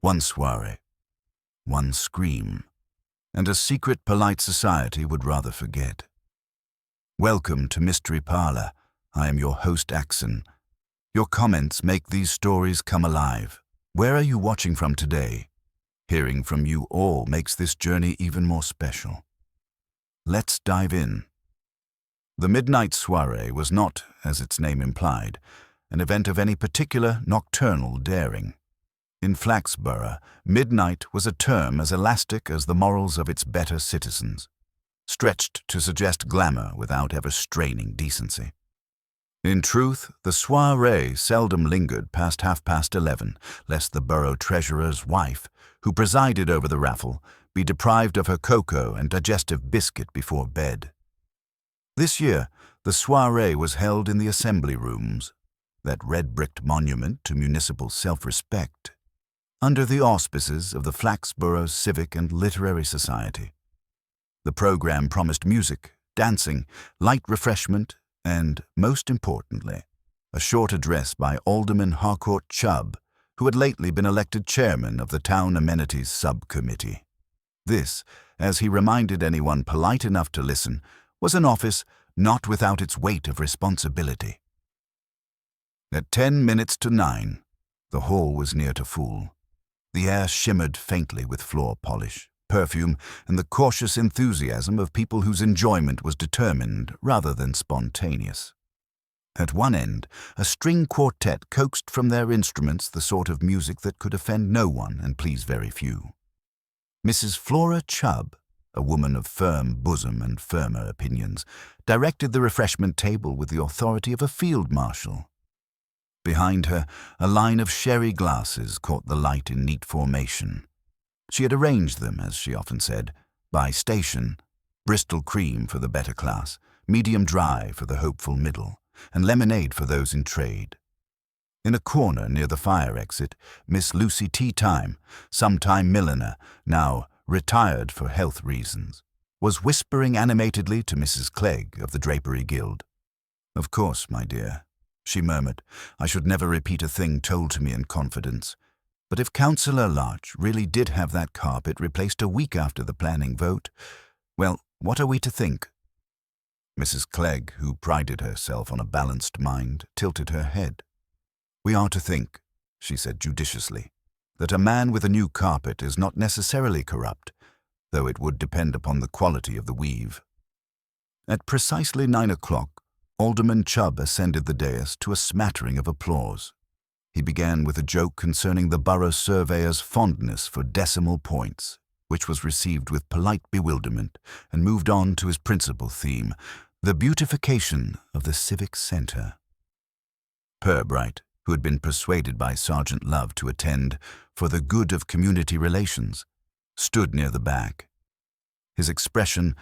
One soirée, one scream, and a secret polite society would rather forget. Welcome to Mystery Parlour. I am your host, Axen. Your comments make these stories come alive. Where are you watching from today? Hearing from you all makes this journey even more special. Let's dive in. The midnight soirée was not, as its name implied, an event of any particular nocturnal daring. In Flaxborough, midnight was a term as elastic as the morals of its better citizens, stretched to suggest glamour without ever straining decency. In truth, the soirée seldom lingered past 11:30, lest the borough treasurer's wife, who presided over the raffle, be deprived of her cocoa and digestive biscuit before bed. This year, the soirée was held in the Assembly Rooms, that red-bricked monument to municipal self-respect, under the auspices of the Flaxborough Civic and Literary Society. The program promised music, dancing, light refreshment, and, most importantly, a short address by Alderman Harcourt Chubb, who had lately been elected chairman of the Town Amenities Subcommittee. This, as he reminded anyone polite enough to listen, was an office not without its weight of responsibility. At 9:10, the hall was near to full. The air shimmered faintly with floor polish, perfume, and the cautious enthusiasm of people whose enjoyment was determined rather than spontaneous. At one end, a string quartet coaxed from their instruments the sort of music that could offend no one and please very few. Mrs. Flora Chubb, a woman of firm bosom and firmer opinions, directed the refreshment table with the authority of a field marshal. Behind her, a line of sherry glasses caught the light in neat formation. She had arranged them, as she often said, by station: Bristol cream for the better class, medium dry for the hopeful middle, and lemonade for those in trade. In a corner near the fire exit, Miss Lucy Teatime, sometime milliner, now retired for health reasons, was whispering animatedly to Mrs. Clegg of the Drapery Guild. "Of course, my dear," she murmured, "I should never repeat a thing told to me in confidence. But if Councillor Larch really did have that carpet replaced a week after the planning vote, well, what are we to think?" Mrs. Clegg, who prided herself on a balanced mind, tilted her head. "We are to think," she said judiciously, "that a man with a new carpet is not necessarily corrupt, though it would depend upon the quality of the weave." At precisely 9:00, Alderman Chubb ascended the dais to a smattering of applause. He began with a joke concerning the borough surveyor's fondness for decimal points, which was received with polite bewilderment, and moved on to his principal theme, the beautification of the civic centre. Purbright, who had been persuaded by Sergeant Love to attend for the good of community relations, stood near the back. His expression,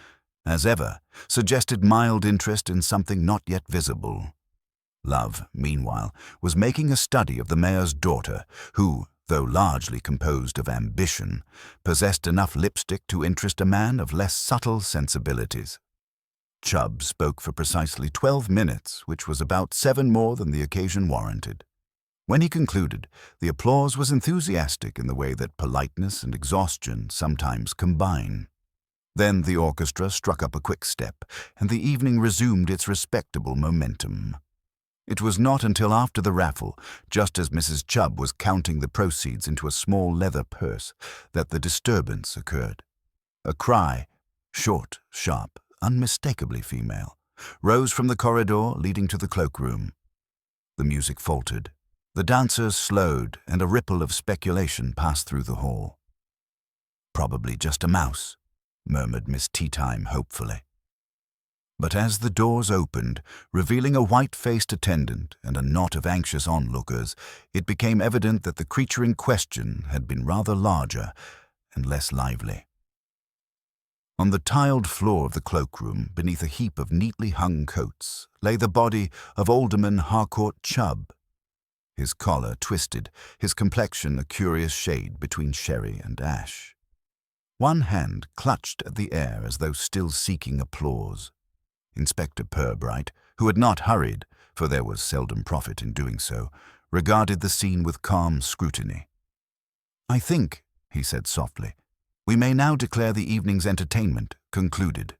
as ever, suggested mild interest in something not yet visible. Love, meanwhile, was making a study of the mayor's daughter, who, though largely composed of ambition, possessed enough lipstick to interest a man of less subtle sensibilities. Chubb spoke for precisely 12 minutes, which was about 7 more than the occasion warranted. When he concluded, the applause was enthusiastic in the way that politeness and exhaustion sometimes combine. Then the orchestra struck up a quick step, and the evening resumed its respectable momentum. It was not until after the raffle, just as Mrs. Chubb was counting the proceeds into a small leather purse, that the disturbance occurred. A cry, short, sharp, unmistakably female, rose from the corridor leading to the cloakroom. The music faltered, the dancers slowed, and a ripple of speculation passed through the hall. "Probably just a mouse," murmured Miss Teatime hopefully. But as the doors opened, revealing a white-faced attendant and a knot of anxious onlookers, it became evident that the creature in question had been rather larger and less lively. On the tiled floor of the cloakroom, beneath a heap of neatly hung coats, lay the body of Alderman Harcourt Chubb. His collar twisted, his complexion a curious shade between sherry and ash. One hand clutched at the air as though still seeking applause. Inspector Purbright, who had not hurried, for there was seldom profit in doing so, regarded the scene with calm scrutiny. "I think," he said softly, "we may now declare the evening's entertainment concluded."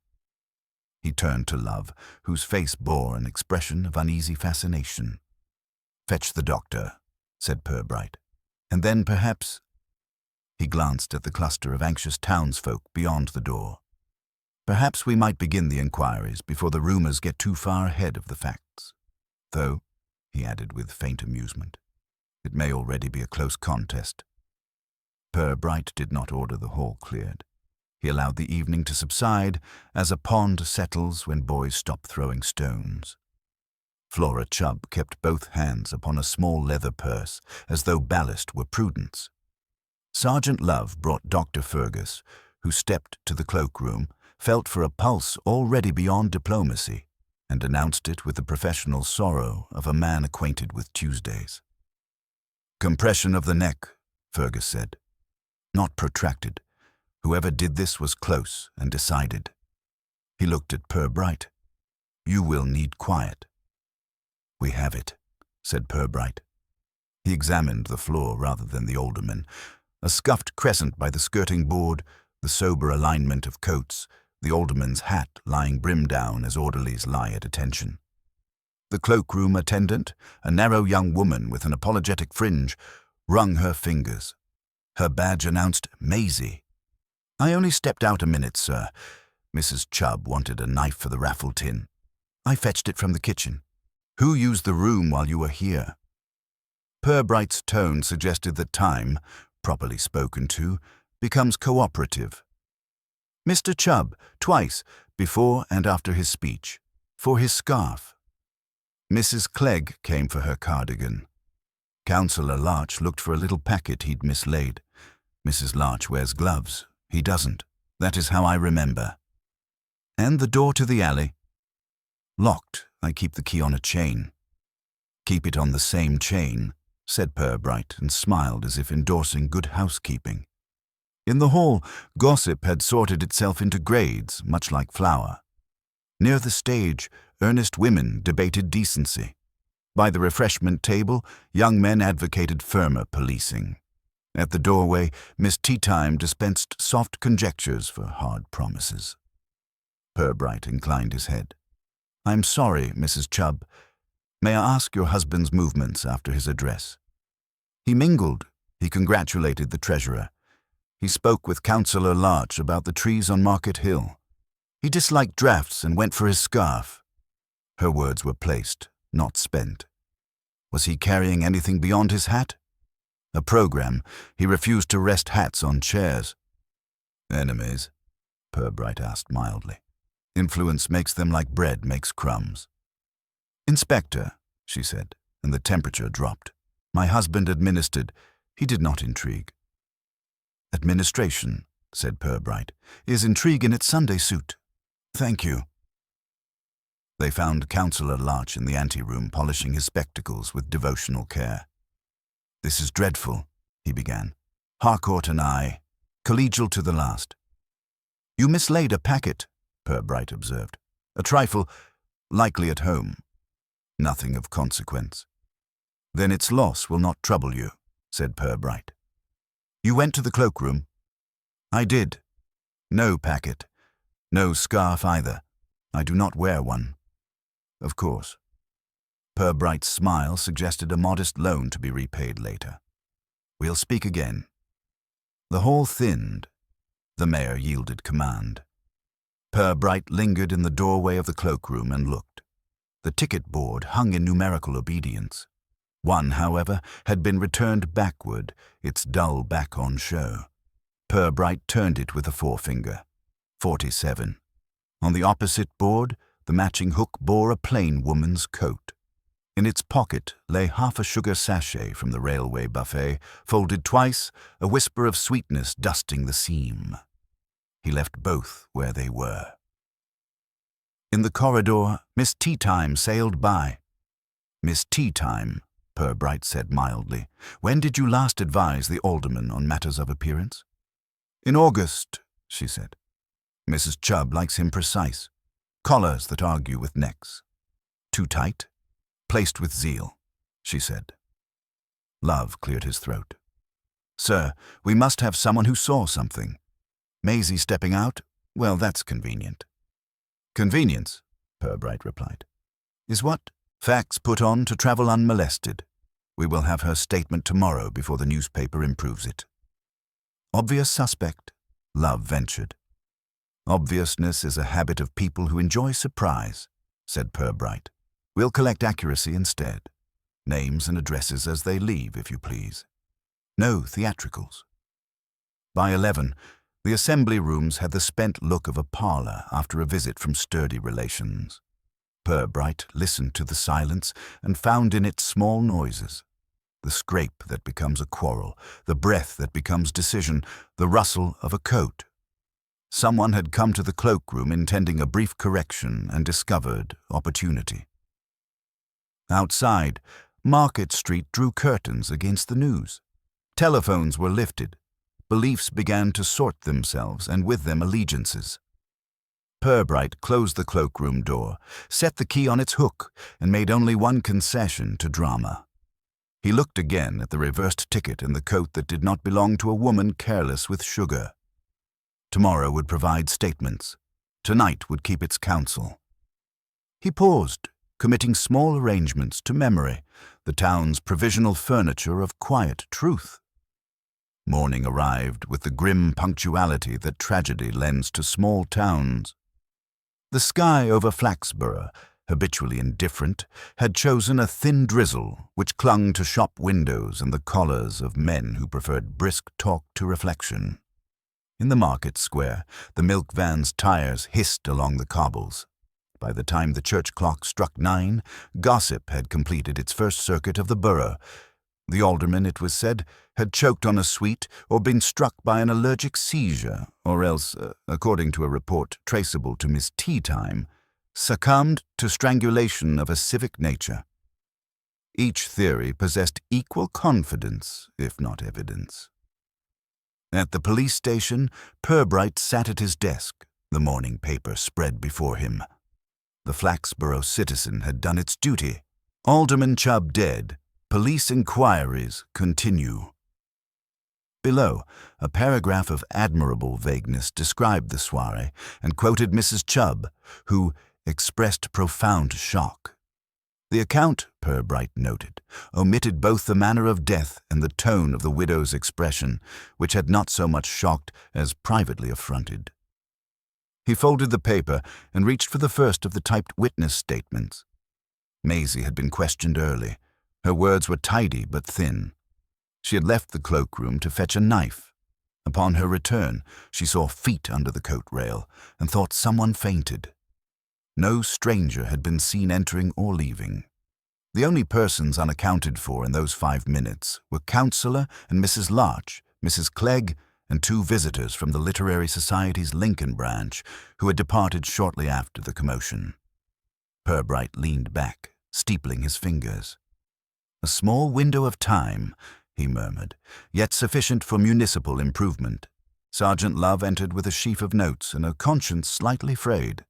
He turned to Love, whose face bore an expression of uneasy fascination. "Fetch the doctor," said Purbright, "and then perhaps—" He glanced at the cluster of anxious townsfolk beyond the door. "Perhaps we might begin the inquiries before the rumors get too far ahead of the facts. Though," he added with faint amusement, "it may already be a close contest." Purbright did not order the hall cleared. He allowed the evening to subside as a pond settles when boys stop throwing stones. Flora Chubb kept both hands upon a small leather purse, as though ballast were prudence. Sergeant Love brought Dr. Fergus, who stepped to the cloakroom, felt for a pulse already beyond diplomacy, and announced it with the professional sorrow of a man acquainted with Tuesdays. "Compression of the neck," Fergus said. "Not protracted. Whoever did this was close and decided." He looked at Purbright. "You will need quiet." "We have it," said Purbright. He examined the floor rather than the alderman. A scuffed crescent by the skirting board, the sober alignment of coats, the alderman's hat lying brim down as orderlies lie at attention. The cloakroom attendant, a narrow young woman with an apologetic fringe, wrung her fingers. Her badge announced Maisie. "I only stepped out a minute, sir. Mrs. Chubb wanted a knife for the raffle tin. I fetched it from the kitchen. Who used the room while you were here?" Purbright's tone suggested that time, properly spoken to, becomes cooperative. "Mr. Chubb, twice, before and after his speech, for his scarf. Mrs. Clegg came for her cardigan. Councillor Larch looked for a little packet he'd mislaid. Mrs. Larch wears gloves. He doesn't. That is how I remember." "And the door to the alley?" "Locked. I keep the key on a chain." "Keep it on the same chain," said Purbright, and smiled as if endorsing good housekeeping. In the hall, gossip had sorted itself into grades, much like flour. Near the stage, earnest women debated decency. By the refreshment table, young men advocated firmer policing. At the doorway, Miss Teatime dispensed soft conjectures for hard promises. Purbright inclined his head. "I'm sorry, Mrs. Chubb. May I ask your husband's movements after his address?" "He mingled. He congratulated the treasurer. He spoke with Councillor Larch about the trees on Market Hill. He disliked drafts and went for his scarf." Her words were placed, not spent. "Was he carrying anything beyond his hat?" "A program. He refused to rest hats on chairs." "Enemies?" Purbright asked mildly. "Influence makes them like bread makes crumbs." "Inspector," she said, and the temperature dropped. "My husband administered. He did not intrigue." "Administration," said Purbright, "is intrigue in its Sunday suit. Thank you." They found Councillor Larch in the anteroom polishing his spectacles with devotional care. "This is dreadful," he began. "Harcourt and I, collegial to the last." "You mislaid a packet," Purbright observed. "A trifle, likely at home." "Nothing of consequence." "Then its loss will not trouble you," said Purbright. "You went to the cloakroom?" "I did. No packet. No scarf either. I do not wear one." "Of course." Purbright's smile suggested a modest loan to be repaid later. "We'll speak again." The hall thinned. The mayor yielded command. Purbright lingered in the doorway of the cloakroom and looked. The ticket board hung in numerical obedience. One, however, had been returned backward, its dull back on show. Purbright turned it with a forefinger. 47. On the opposite board, the matching hook bore a plain woman's coat. In its pocket lay half a sugar sachet from the railway buffet, folded twice, a whisper of sweetness dusting the seam. He left both where they were. In the corridor, Miss Teatime sailed by. "Miss Teatime," Purbright said mildly, "when did you last advise the alderman on matters of appearance?" "In August," she said. "Mrs. Chubb likes him precise. Collars that argue with necks. Too tight? Placed with zeal," she said. Love cleared his throat. Sir, we must have someone who saw something. Maisie stepping out? Well, that's convenient. Convenience, Purbright replied, is what Fax put on to travel unmolested. We will have her statement tomorrow before the newspaper improves it. Obvious suspect, Love ventured. Obviousness is a habit of people who enjoy surprise, said Purbright. We'll collect accuracy instead. Names and addresses as they leave, if you please. No theatricals. By 11, the assembly rooms had the spent look of a parlour after a visit from sturdy relations. Purbright listened to the silence and found in it small noises. The scrape that becomes a quarrel, the breath that becomes decision, the rustle of a coat. Someone had come to the cloakroom intending a brief correction and discovered opportunity. Outside, Market Street drew curtains against the news. Telephones were lifted. Beliefs began to sort themselves, and with them allegiances. Purbright closed the cloakroom door, set the key on its hook, and made only one concession to drama. He looked again at the reversed ticket and the coat that did not belong to a woman careless with sugar. Tomorrow would provide statements. Tonight would keep its counsel. He paused, committing small arrangements to memory, the town's provisional furniture of quiet truth. Morning arrived with the grim punctuality that tragedy lends to small towns. The sky over Flaxborough, habitually indifferent, had chosen a thin drizzle which clung to shop windows and the collars of men who preferred brisk talk to reflection. In the market square, the milk van's tires hissed along the cobbles. By the time the church clock struck 9, gossip had completed its first circuit of the borough. The alderman, it was said, had choked on a sweet or been struck by an allergic seizure, or else, according to a report traceable to Miss Teatime, succumbed to strangulation of a civic nature. Each theory possessed equal confidence, if not evidence. At the police station, Purbright sat at his desk, the morning paper spread before him. The Flaxborough Citizen had done its duty. Alderman Chubb dead. Police inquiries continue. Below, a paragraph of admirable vagueness described the soirée and quoted Mrs. Chubb, who expressed profound shock. The account, Purbright noted, omitted both the manner of death and the tone of the widow's expression, which had not so much shocked as privately affronted. He folded the paper and reached for the first of the typed witness statements. Maisie had been questioned early. Her words were tidy but thin. She had left the cloakroom to fetch a knife. Upon her return, she saw feet under the coat rail and thought someone fainted. No stranger had been seen entering or leaving. The only persons unaccounted for in those 5 minutes were Councillor and Mrs. Larch, Mrs. Clegg, and 2 visitors from the Literary Society's Lincoln branch who had departed shortly after the commotion. Purbright leaned back, steepling his fingers. A small window of time, he murmured, yet sufficient for municipal improvement. Sergeant Love entered with a sheaf of notes and a conscience slightly frayed.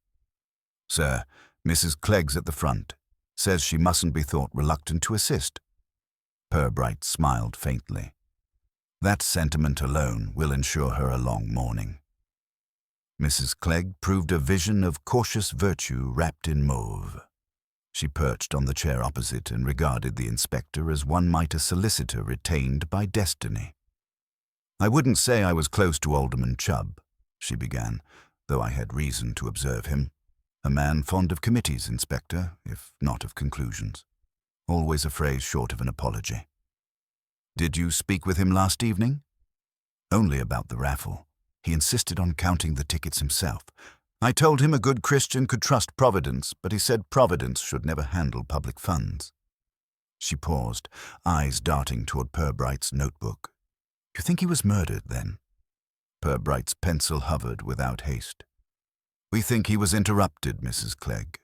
Sir, Mrs. Clegg's at the front. Says she mustn't be thought reluctant to assist. Purbright smiled faintly. That sentiment alone will ensure her a long morning. Mrs. Clegg proved a vision of cautious virtue wrapped in mauve. She perched on the chair opposite and regarded the inspector as one might a solicitor retained by destiny. I wouldn't say I was close to Alderman Chubb, she began, though I had reason to observe him. A man fond of committees, Inspector, if not of conclusions. Always a phrase short of an apology. Did you speak with him last evening? Only about the raffle. He insisted on counting the tickets himself. I told him a good Christian could trust Providence, but he said Providence should never handle public funds. She paused, eyes darting toward Purbright's notebook. You think he was murdered, then? Purbright's pencil hovered without haste. We think he was interrupted, Mrs. Clegg.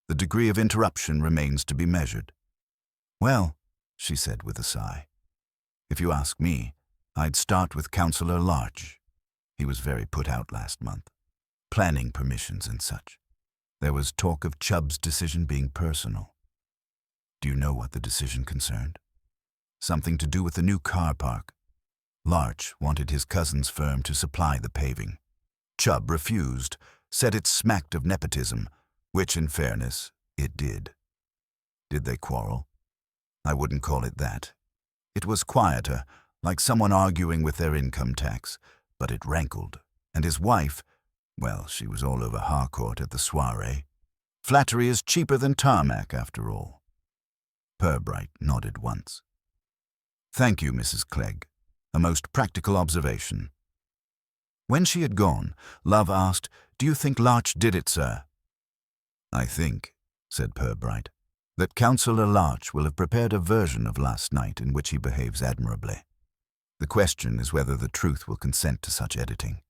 The degree of interruption remains to be measured. Well, she said with a sigh, if you ask me, I'd start with Councillor Larch. He was very put out last month. Planning permissions and such. There was talk of Chubb's decision being personal. Do you know what the decision concerned? Something to do with the new car park. Larch wanted his cousin's firm to supply the paving. Chubb refused, said it smacked of nepotism, which, in fairness, it did. Did they quarrel? I wouldn't call it that. It was quieter, like someone arguing with their income tax, but it rankled, and his wife, well, she was all over Harcourt at the soirée. Flattery is cheaper than tarmac, after all. Purbright nodded once. Thank you, Mrs. Clegg. A most practical observation. When she had gone, Love asked, "Do you think Larch did it, sir?" "I think," said Purbright, "that Councillor Larch will have prepared a version of last night in which he behaves admirably. The question is whether the truth will consent to such editing."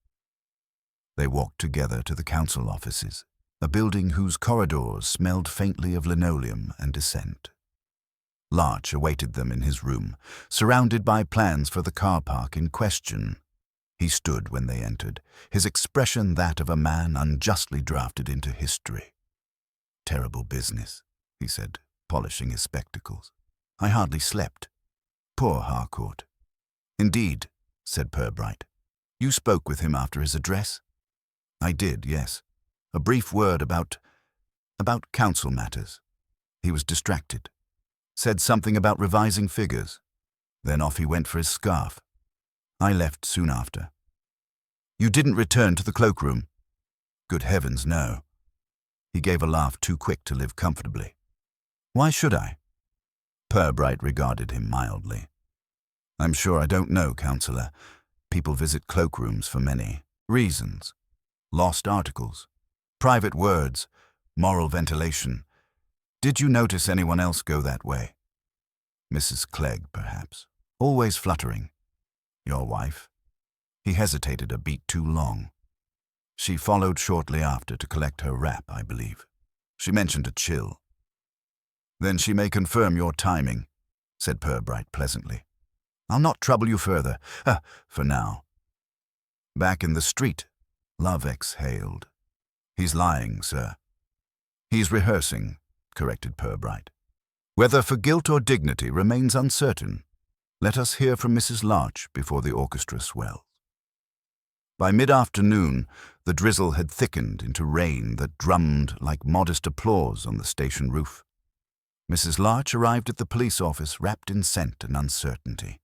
They walked together to the council offices, a building whose corridors smelled faintly of linoleum and dissent. Larch awaited them in his room, surrounded by plans for the car park in question. He stood when they entered, his expression that of a man unjustly drafted into history. "Terrible business," he said, polishing his spectacles. "I hardly slept. Poor Harcourt." "Indeed," said Purbright. "You spoke with him after his address?" "I did, yes. A brief word about council matters. He was distracted. Said something about revising figures. Then off he went for his scarf. I left soon after." "You didn't return to the cloakroom?" "Good heavens, no." He gave a laugh too quick to live comfortably. "Why should I?" Purbright regarded him mildly. "I'm sure I don't know, Councillor. People visit cloakrooms for many reasons. Lost articles, private words, moral ventilation. Did you notice anyone else go that way?" "Mrs. Clegg, perhaps. Always fluttering." "Your wife?" He hesitated a beat too long. "She followed shortly after to collect her wrap, I believe. She mentioned a chill." "Then she may confirm your timing," said Purbright pleasantly. "I'll not trouble you further, for now." Back in the street, Love exhaled. "He's lying, sir." "He's rehearsing," corrected Purbright. "Whether for guilt or dignity remains uncertain. Let us hear from Mrs. Larch before the orchestra swells." By mid-afternoon, the drizzle had thickened into rain that drummed like modest applause on the station roof. Mrs. Larch arrived at the police office wrapped in scent and uncertainty.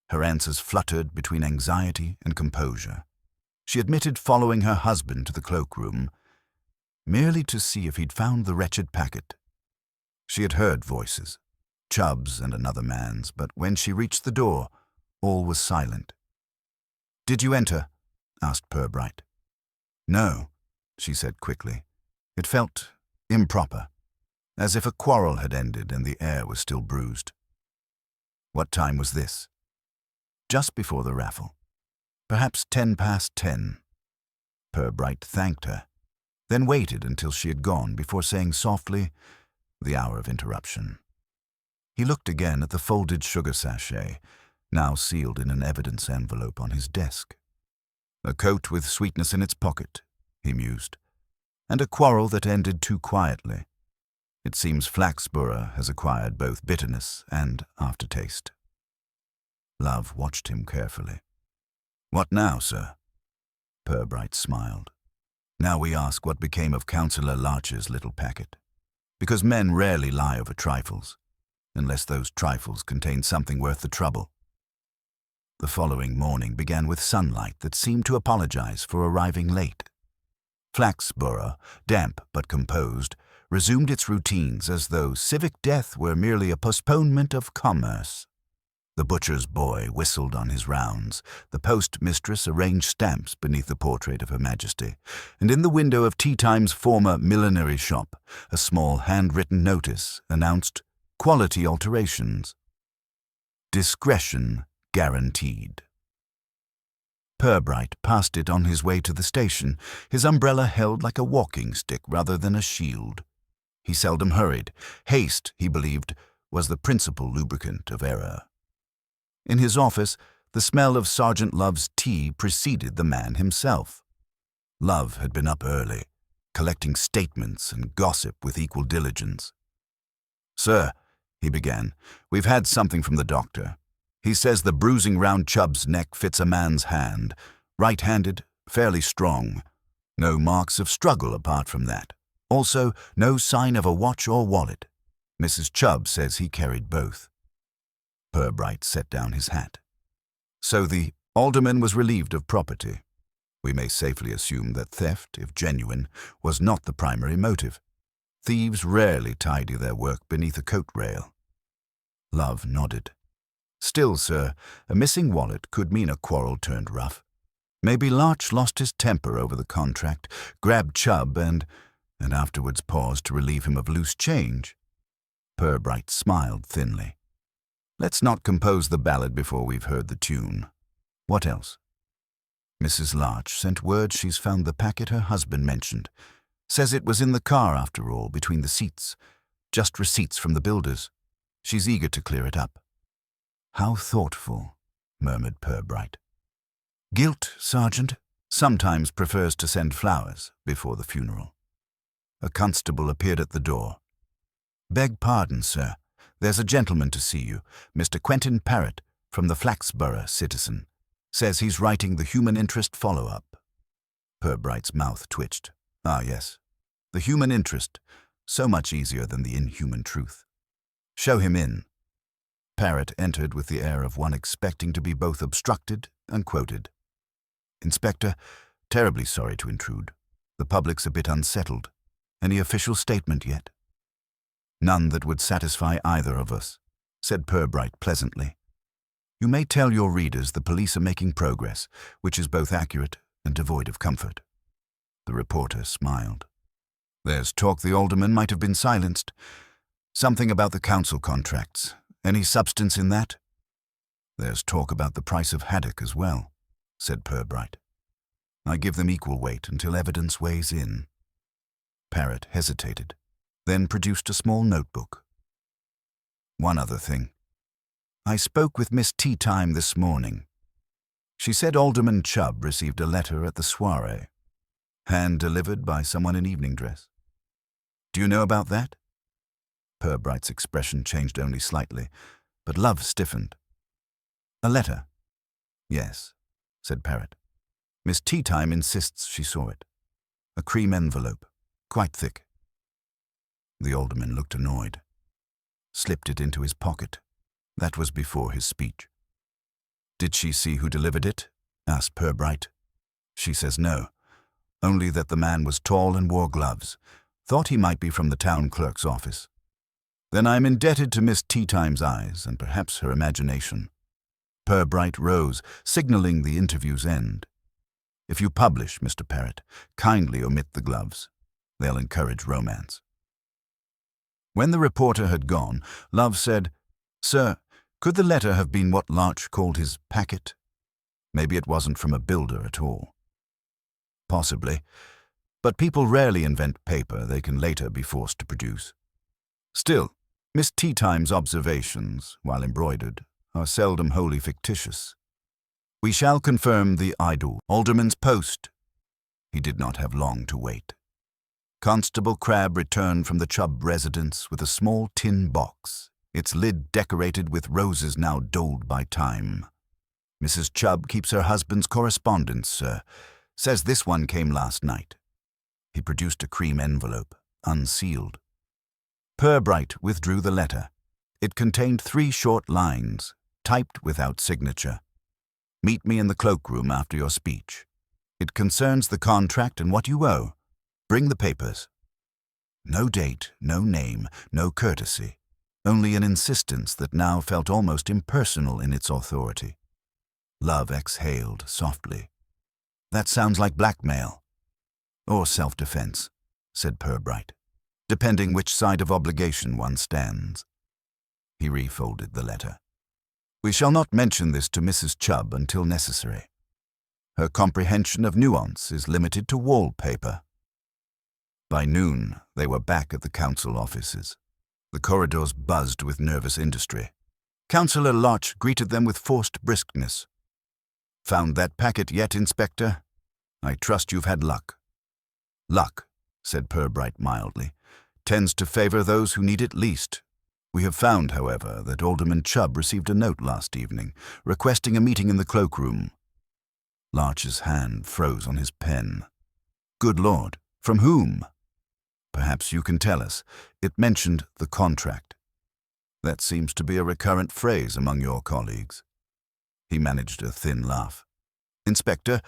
Her answers fluttered between anxiety and composure. She admitted following her husband to the cloakroom, merely to see if he'd found the wretched packet. She had heard voices, Chubb's and another man's, but when she reached the door, all was silent. "Did you enter?" asked Purbright. "No," she said quickly. It felt improper, as if a quarrel had ended and the air was still bruised. "What time was this?" "Just before the raffle. Perhaps 10 past 10. Purbright thanked her, then waited until she had gone before saying softly, "The hour of interruption." He looked again at the folded sugar sachet, now sealed in an evidence envelope on his desk. "A coat with sweetness in its pocket," he mused, "and a quarrel that ended too quietly. It seems Flaxborough has acquired both bitterness and aftertaste." Love watched him carefully. "What now, sir?" Purbright smiled. "Now we ask what became of Councillor Larch's little packet. Because men rarely lie over trifles, unless those trifles contain something worth the trouble." The following morning began with sunlight that seemed to apologize for arriving late. Flaxborough, damp but composed, resumed its routines as though civic death were merely a postponement of commerce. The butcher's boy whistled on his rounds, the postmistress arranged stamps beneath the portrait of Her Majesty, and in the window of Tea Time's former millinery shop, a small handwritten notice announced quality alterations. Discretion guaranteed. Purbright passed it on his way to the station, his umbrella held like a walking stick rather than a shield. He seldom hurried. Haste, he believed, was the principal lubricant of error. In his office, the smell of Sergeant Love's tea preceded the man himself. Love had been up early, collecting statements and gossip with equal diligence. "Sir," he began, "we've had something from the doctor. He says the bruising round Chubb's neck fits a man's hand. Right-handed, fairly strong. No marks of struggle apart from that. Also, no sign of a watch or wallet. Mrs. Chubb says he carried both. Purbright set down his hat. So the alderman was relieved of property. We may safely assume that theft, if genuine, was not the primary motive. Thieves rarely tidy their work beneath a coat rail. Love nodded. Still, sir, a missing wallet could mean a quarrel turned rough. Maybe Larch lost his temper over the contract, grabbed Chubb and afterwards paused to relieve him of loose change. Purbright smiled thinly. Let's not compose the ballad before we've heard the tune. What else? Mrs. Larch sent word she's found the packet her husband mentioned. Says it was in the car after all, between the seats. Just receipts from the builders. She's eager to clear it up. How thoughtful, murmured Purbright. Guilt, Sergeant, sometimes prefers to send flowers before the funeral. A constable appeared at the door. Beg pardon, sir. There's a gentleman to see you, Mr. Quentin Parrott, from the Flaxborough Citizen. Says he's writing the human interest follow-up. Purbright's mouth twitched. Ah, yes. The human interest. So much easier than the inhuman truth. Show him in. Parrott entered with the air of one expecting to be both obstructed and quoted. Inspector, terribly sorry to intrude. The public's a bit unsettled. Any official statement yet? None that would satisfy either of us, said Purbright pleasantly. You may tell your readers the police are making progress, which is both accurate and devoid of comfort. The reporter smiled. There's talk the alderman might have been silenced. Something about the council contracts. Any substance in that? There's talk about the price of haddock as well, said Purbright. I give them equal weight until evidence weighs in. Parrott hesitated, then produced a small notebook. One other thing. I spoke with Miss Teatime this morning. She said Alderman Chubb received a letter at the soirée, hand-delivered by someone in evening dress. Do you know about that? Purbright's expression changed only slightly, but Love stiffened. A letter? Yes, said Parrott. Miss Teatime insists she saw it. A cream envelope, quite thick. The alderman looked annoyed. Slipped it into his pocket. That was before his speech. Did she see who delivered it? Asked Purbright. She says no, only that the man was tall and wore gloves. Thought he might be from the town clerk's office. Then I'm indebted to Miss Teatime's eyes and perhaps her imagination. Purbright rose, signaling the interview's end. If you publish, Mr. Parrott, kindly omit the gloves. They'll encourage romance. When the reporter had gone, Love said, Sir, could the letter have been what Larch called his packet? Maybe it wasn't from a builder at all. Possibly, but people rarely invent paper they can later be forced to produce. Still, Miss Teatime's observations, while embroidered, are seldom wholly fictitious. We shall confirm the idle alderman's post. He did not have long to wait. Constable Crabbe returned from the Chubb residence with a small tin box, its lid decorated with roses now doled by time. Mrs. Chubb keeps her husband's correspondence, sir. Says this one came last night. He produced a cream envelope, unsealed. Purbright withdrew the letter. It contained 3 short lines, typed without signature. Meet me in the cloakroom after your speech. It concerns the contract and what you owe. Bring the papers. No date, no name, no courtesy. Only an insistence that now felt almost impersonal in its authority. Love exhaled softly. That sounds like blackmail. Or self-defense, said Purbright, depending which side of obligation one stands. He refolded the letter. We shall not mention this to Mrs. Chubb until necessary. Her comprehension of nuance is limited to wallpaper. By noon, they were back at the council offices. The corridors buzzed with nervous industry. Councillor Larch greeted them with forced briskness. Found that packet yet, Inspector? I trust you've had luck. Luck, said Purbright mildly, tends to favor those who need it least. We have found, however, that Alderman Chubb received a note last evening, requesting a meeting in the cloakroom. Larch's hand froze on his pen. Good Lord, from whom? Perhaps you can tell us. It mentioned the contract. That seems to be a recurrent phrase among your colleagues. He managed a thin laugh. Inspector,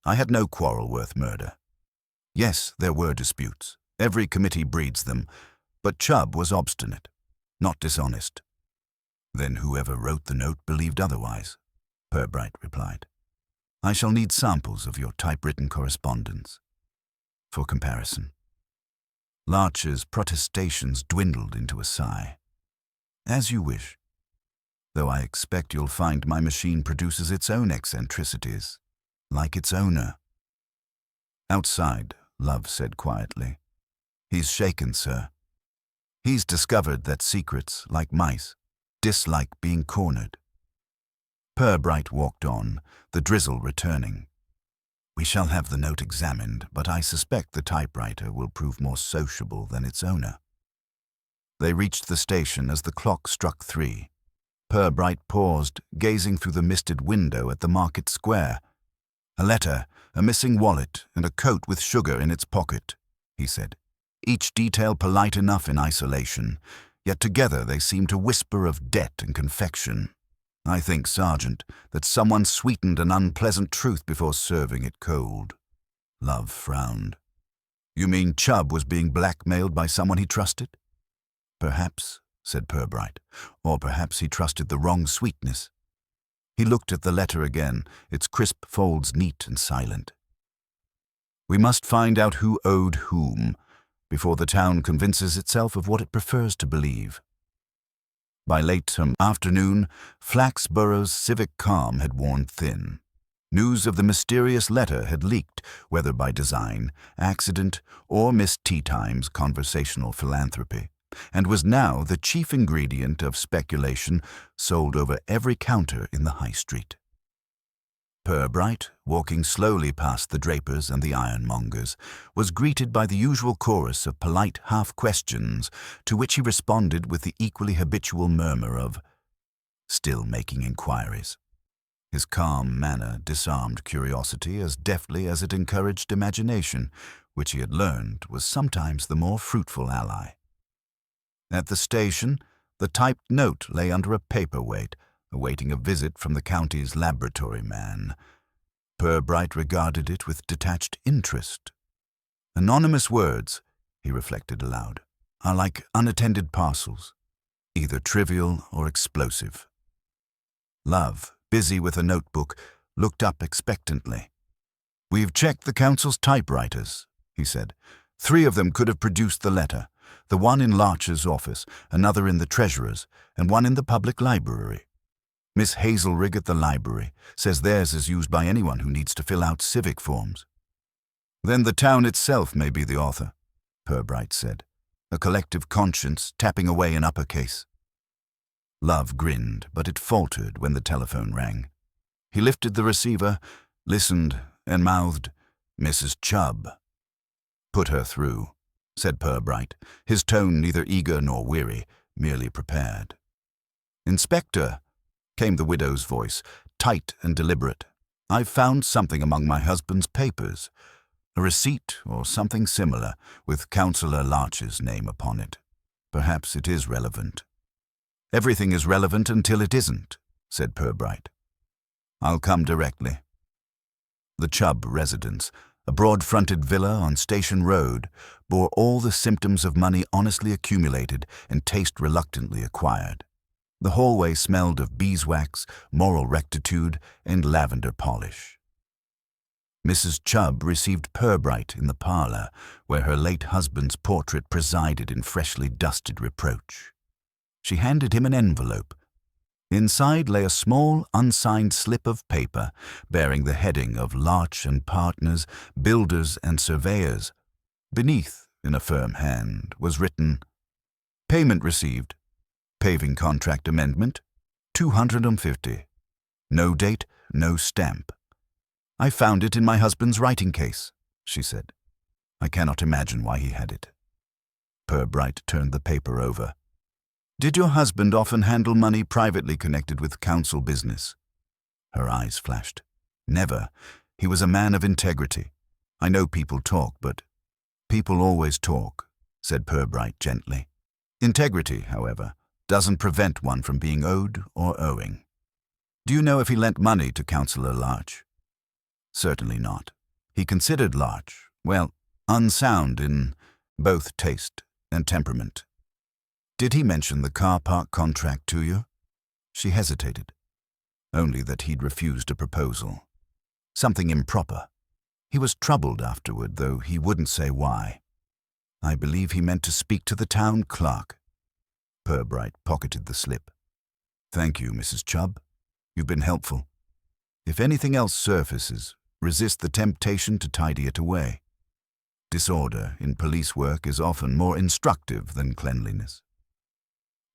I had no quarrel worth murder. Yes, there were disputes. Every committee breeds them, but Chubb was obstinate, not dishonest. Then whoever wrote the note believed otherwise, Purbright replied. I shall need samples of your typewritten correspondence for comparison. Larch's protestations dwindled into a sigh. As you wish, though I expect you'll find my machine produces its own eccentricities, like its owner. Outside, Love said quietly. He's shaken, sir. He's discovered that secrets, like mice, dislike being cornered. Purbright walked on, the drizzle returning. We shall have the note examined, but I suspect the typewriter will prove more sociable than its owner. They reached the station as the clock struck 3. Purbright paused, gazing through the misted window at the market square. A letter, a missing wallet, and a coat with sugar in its pocket, he said. Each detail polite enough in isolation, yet together they seemed to whisper of debt and confection. I think, Sergeant, that someone sweetened an unpleasant truth before serving it cold. Love frowned. You mean Chubb was being blackmailed by someone he trusted? Perhaps, said Purbright, or perhaps he trusted the wrong sweetness. He looked at the letter again, its crisp folds neat and silent. We must find out who owed whom, before the town convinces itself of what it prefers to believe. By late afternoon, Flaxborough's civic calm had worn thin. News of the mysterious letter had leaked, whether by design, accident, or Miss Teatime's conversational philanthropy, and was now the chief ingredient of speculation sold over every counter in the high street. Purbright, walking slowly past the drapers and the ironmongers, was greeted by the usual chorus of polite half-questions, to which he responded with the equally habitual murmur of, still making inquiries. His calm manner disarmed curiosity as deftly as it encouraged imagination, which he had learned was sometimes the more fruitful ally. At the station, the typed note lay under a paperweight, awaiting a visit from the county's laboratory man. Purbright regarded it with detached interest. Anonymous words, he reflected aloud, are like unattended parcels, either trivial or explosive. Love, busy with a notebook, looked up expectantly. We've checked the council's typewriters, he said. 3 of them could have produced the letter, the one in Larch's office, another in the treasurer's, and one in the public library. Miss Hazelrig at the library says theirs is used by anyone who needs to fill out civic forms. Then the town itself may be the author, Purbright said, a collective conscience tapping away in uppercase. Love grinned, but it faltered when the telephone rang. He lifted the receiver, listened, and mouthed, Mrs. Chubb. Put her through, said Purbright, his tone neither eager nor weary, merely prepared. Inspector, came the widow's voice, tight and deliberate. I've found something among my husband's papers, a receipt or something similar, with Councillor Larch's name upon it. Perhaps it is relevant. Everything is relevant until it isn't, said Purbright. I'll come directly. The Chubb residence, a broad-fronted villa on Station Road, bore all the symptoms of money honestly accumulated and taste reluctantly acquired. The hallway smelled of beeswax, moral rectitude, and lavender polish. Mrs. Chubb received Purbright in the parlor, where her late husband's portrait presided in freshly dusted reproach. She handed him an envelope. Inside lay a small, unsigned slip of paper bearing the heading of Larch and Partners, Builders and Surveyors. Beneath, in a firm hand, was written, Payment received. Paving contract amendment, $250. No date, no stamp. I found it in my husband's writing case, she said. I cannot imagine why he had it. Purbright turned the paper over. Did your husband often handle money privately connected with council business? Her eyes flashed. Never. He was a man of integrity. I know people talk, but people always talk, said Purbright gently. Integrity, however, doesn't prevent one from being owed or owing. Do you know if he lent money to Councillor Larch? Certainly not. He considered Larch, well, unsound in both taste and temperament. Did he mention the car park contract to you? She hesitated. Only that he'd refused a proposal. Something improper. He was troubled afterward, though he wouldn't say why. I believe he meant to speak to the town clerk. Purbright pocketed the slip. Thank you, Mrs. Chubb. You've been helpful. If anything else surfaces, resist the temptation to tidy it away. Disorder in police work is often more instructive than cleanliness.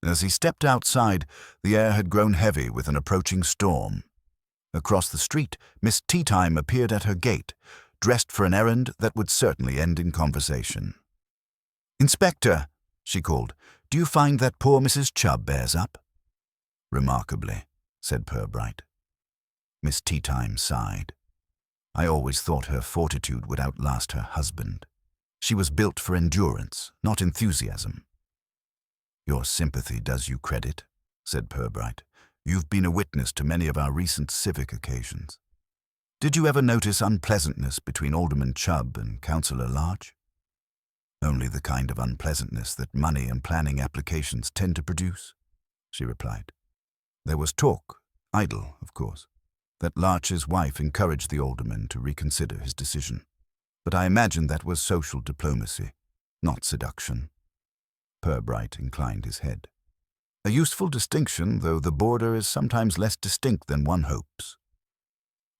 As he stepped outside, the air had grown heavy with an approaching storm. Across the street, Miss Teatime appeared at her gate, dressed for an errand that would certainly end in conversation. "Inspector," she called, "do you find that poor Mrs. Chubb bears up?" "Remarkably," said Purbright. Miss Teatime sighed. I always thought her fortitude would outlast her husband. She was built for endurance, not enthusiasm. "Your sympathy does you credit," said Purbright. "You've been a witness to many of our recent civic occasions. Did you ever notice unpleasantness between Alderman Chubb and Councillor Larch?" "Only the kind of unpleasantness that money and planning applications tend to produce," she replied. "There was talk, idle, of course, that Larch's wife encouraged the alderman to reconsider his decision. But I imagine that was social diplomacy, not seduction." Purbright inclined his head. "A useful distinction, though the border is sometimes less distinct than one hopes."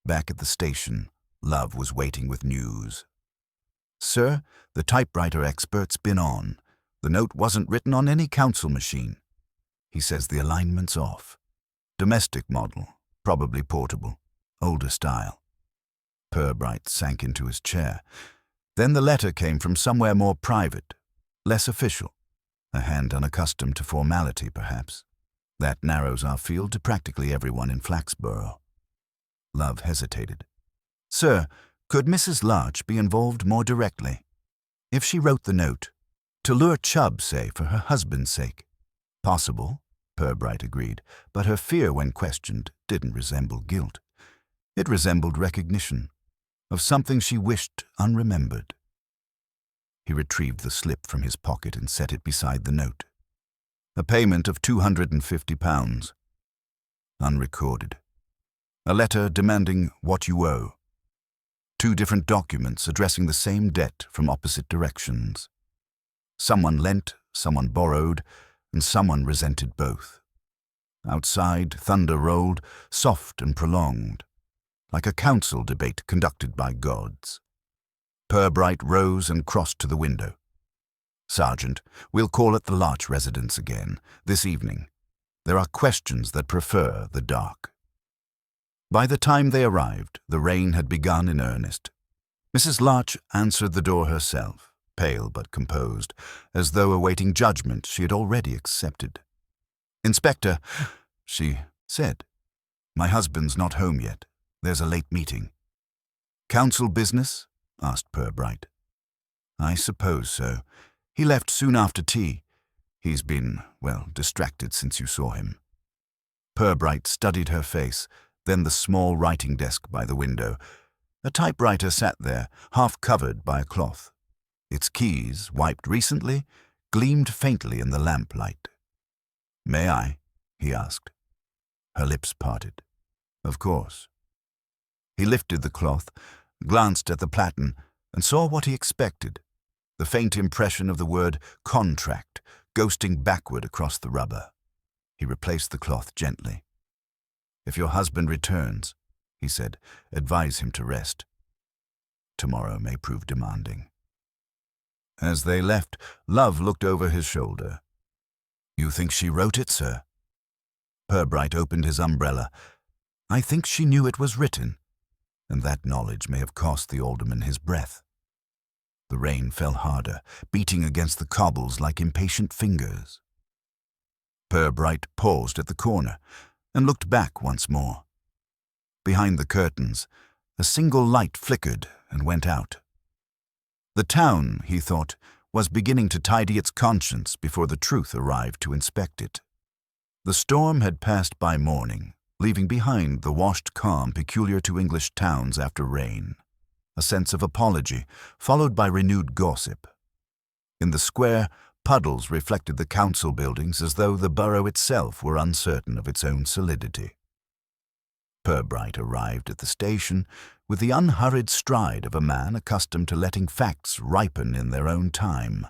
Back at the station, Love was waiting with news. "Sir, the typewriter expert's been on. The note wasn't written on any council machine. He says the alignment's off. Domestic model, probably portable, older style." Purbright sank into his chair. Then the letter came from somewhere more private, less official. A hand unaccustomed to formality, perhaps. That narrows our field to practically everyone in Flaxborough. Love hesitated. "Sir, could Mrs. Larch be involved more directly? If she wrote the note, to lure Chubb, say, for her husband's sake." "Possible," Purbright agreed, but her fear when questioned didn't resemble guilt. It resembled recognition of something she wished unremembered. He retrieved the slip from his pocket and set it beside the note. A payment of £250. Unrecorded. A letter demanding what you owe. 2 different documents addressing the same debt from opposite directions. Someone lent, someone borrowed, and someone resented both. Outside, thunder rolled, soft and prolonged, like a council debate conducted by gods. Purbright rose and crossed to the window. "Sergeant, we'll call at the Larch residence again, this evening. There are questions that prefer the dark." By the time they arrived, the rain had begun in earnest. Mrs. Larch answered the door herself, pale but composed, as though awaiting judgment she had already accepted. "Inspector," she said, "my husband's not home yet. There's a late meeting." "Council business?" asked Purbright. "I suppose so. He left soon after tea. He's been, well, distracted since you saw him." Purbright studied her face, then the small writing desk by the window. A typewriter sat there, half covered by a cloth. Its keys, wiped recently, gleamed faintly in the lamplight. "May I?" he asked. Her lips parted. "Of course." He lifted the cloth, glanced at the platen, and saw what he expected, the faint impression of the word contract ghosting backward across the rubber. He replaced the cloth gently. "If your husband returns," he said, "advise him to rest. Tomorrow may prove demanding." As they left, Love looked over his shoulder. "You think she wrote it, sir?" Purbright opened his umbrella. "I think she knew it was written, and that knowledge may have cost the alderman his breath." The rain fell harder, beating against the cobbles like impatient fingers. Purbright paused at the corner and looked back once more. Behind the curtains, a single light flickered and went out. The town, he thought, was beginning to tidy its conscience before the truth arrived to inspect it. The storm had passed by morning, leaving behind the washed calm peculiar to English towns after rain, a sense of apology, followed by renewed gossip. In the square, puddles reflected the council buildings as though the borough itself were uncertain of its own solidity. Purbright arrived at the station with the unhurried stride of a man accustomed to letting facts ripen in their own time.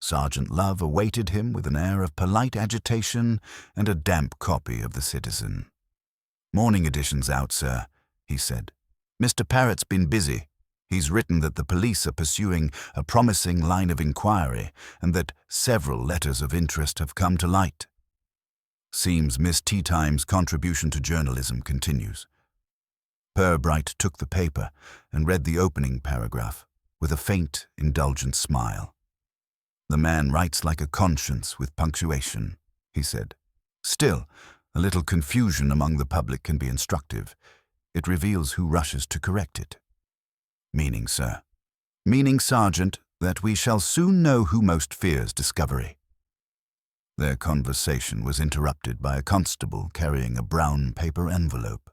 Sergeant Love awaited him with an air of polite agitation and a damp copy of the Citizen. "Morning edition's out, sir," he said. "Mr. Parrott's been busy. He's written that the police are pursuing a promising line of inquiry and that several letters of interest have come to light. Seems Miss Teatime's contribution to journalism continues." Purbright took the paper and read the opening paragraph with a faint, indulgent smile. "The man writes like a conscience with punctuation," he said. "Still, a little confusion among the public can be instructive. It reveals who rushes to correct it." "Meaning, sir?" "Meaning, Sergeant, that we shall soon know who most fears discovery." Their conversation was interrupted by a constable carrying a brown paper envelope.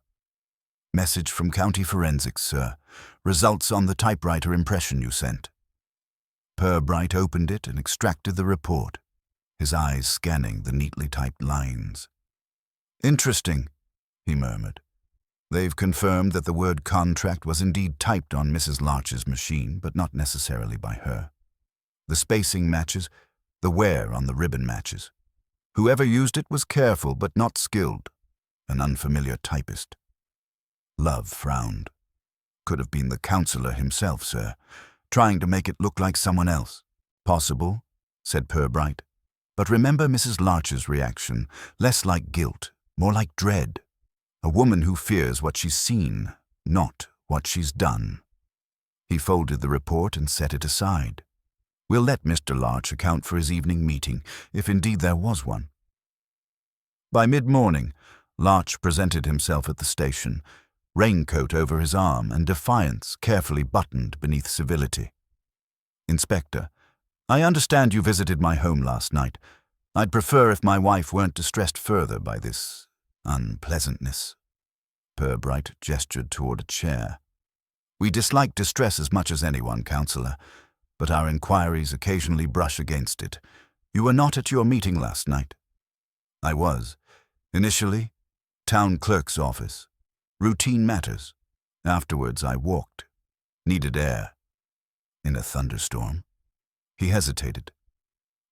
"Message from County Forensics, sir. Results on the typewriter impression you sent." Purbright opened it and extracted the report, his eyes scanning the neatly typed lines. "Interesting," he murmured. "They've confirmed that the word contract was indeed typed on Mrs. Larch's machine, but not necessarily by her. The spacing matches, the wear on the ribbon matches. Whoever used it was careful but not skilled, an unfamiliar typist." Love frowned. "Could have been the councillor himself, sir, trying to make it look like someone else." "Possible," said Purbright. "But remember Mrs. Larch's reaction, less like guilt, more like dread. A woman who fears what she's seen, not what she's done." He folded the report and set it aside. "We'll let Mr. Larch account for his evening meeting, if indeed there was one." By mid-morning, Larch presented himself at the station, raincoat over his arm and defiance carefully buttoned beneath civility. "Inspector, I understand you visited my home last night. I'd prefer if my wife weren't distressed further by this unpleasantness." Purbright gestured toward a chair. "We dislike distress as much as anyone, Councillor, but our inquiries occasionally brush against it. You were not at your meeting last night." "I was. Initially, town clerk's office. Routine matters. Afterwards, I walked. Needed air." "In a thunderstorm?" He hesitated.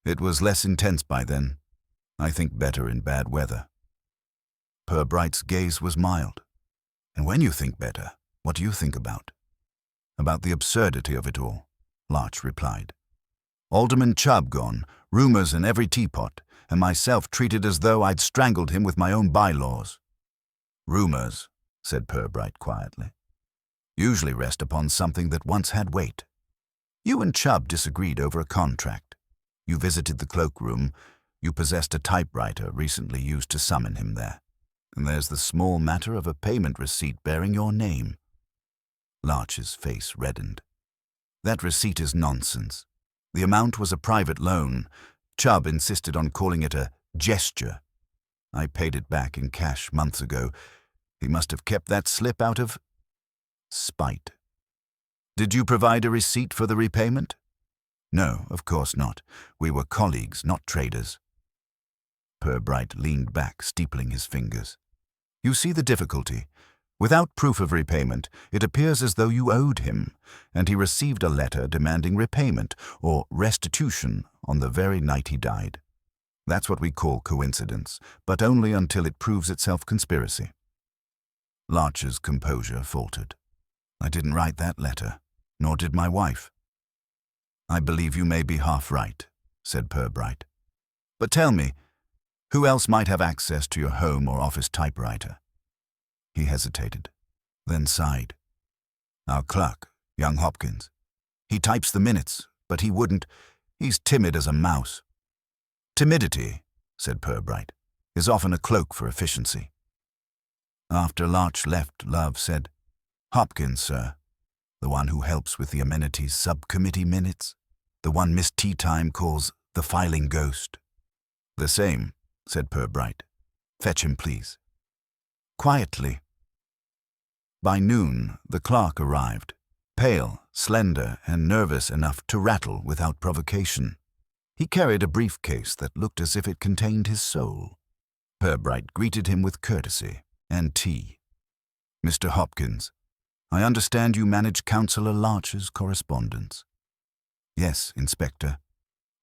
"It was less intense by then. I think better in bad weather." Purbright's gaze was mild. "And when you think better, what do you think about?" "About the absurdity of it all," Larch replied. "Alderman Chubb gone, rumors in every teapot, and myself treated as though I'd strangled him with my own bylaws." "Rumors," said Purbright quietly, "usually rest upon something that once had weight. You and Chubb disagreed over a contract. You visited the cloakroom. You possessed a typewriter recently used to summon him there. And there's the small matter of a payment receipt bearing your name." Larch's face reddened. "That receipt is nonsense. The amount was a private loan. Chubb insisted on calling it a gesture. I paid it back in cash months ago. He must have kept that slip out of spite." "Did you provide a receipt for the repayment?" "No, of course not. We were colleagues, not traders." Purbright leaned back, steepling his fingers. "You see the difficulty. Without proof of repayment, it appears as though you owed him, and he received a letter demanding repayment or restitution on the very night he died. That's what we call coincidence, but only until it proves itself conspiracy." Larch's composure faltered. "I didn't write that letter, nor did my wife." "I believe you may be half right," said Purbright. "But tell me, who else might have access to your home or office typewriter?" He hesitated, then sighed. "Our clerk, young Hopkins. He types the minutes, but he wouldn't. He's timid as a mouse." "Timidity," said Purbright, is often a cloak for efficiency. After Larch left, Love said, "Hopkins, sir. The one who helps with the amenities subcommittee minutes. The one Miss Teatime calls the filing ghost." "The same," said Purbright. "Fetch him, please." Quietly. By noon, the clerk arrived, pale, slender, and nervous enough to rattle without provocation. He carried a briefcase that looked as if it contained his soul. Purbright greeted him with courtesy and tea. "Mr. Hopkins, I understand you manage Councillor Larch's correspondence." "Yes, Inspector.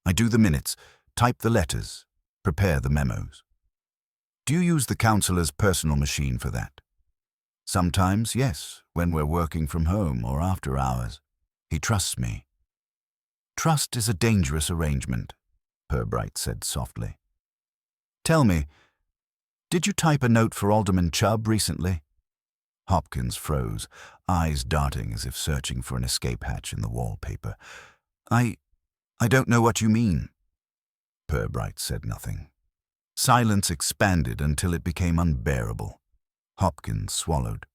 I do the minutes, type the letters, prepare the memos." "Do you use the Councillor's personal machine for that?" "Sometimes, yes, when we're working from home or after hours. He trusts me." "Trust is a dangerous arrangement," Purbright said softly. "Tell me, did you type a note for Alderman Chubb recently?" Hopkins froze, eyes darting as if searching for an escape hatch in the wallpaper. I don't know what you mean." Purbright said nothing. Silence expanded until it became unbearable. Hopkins swallowed.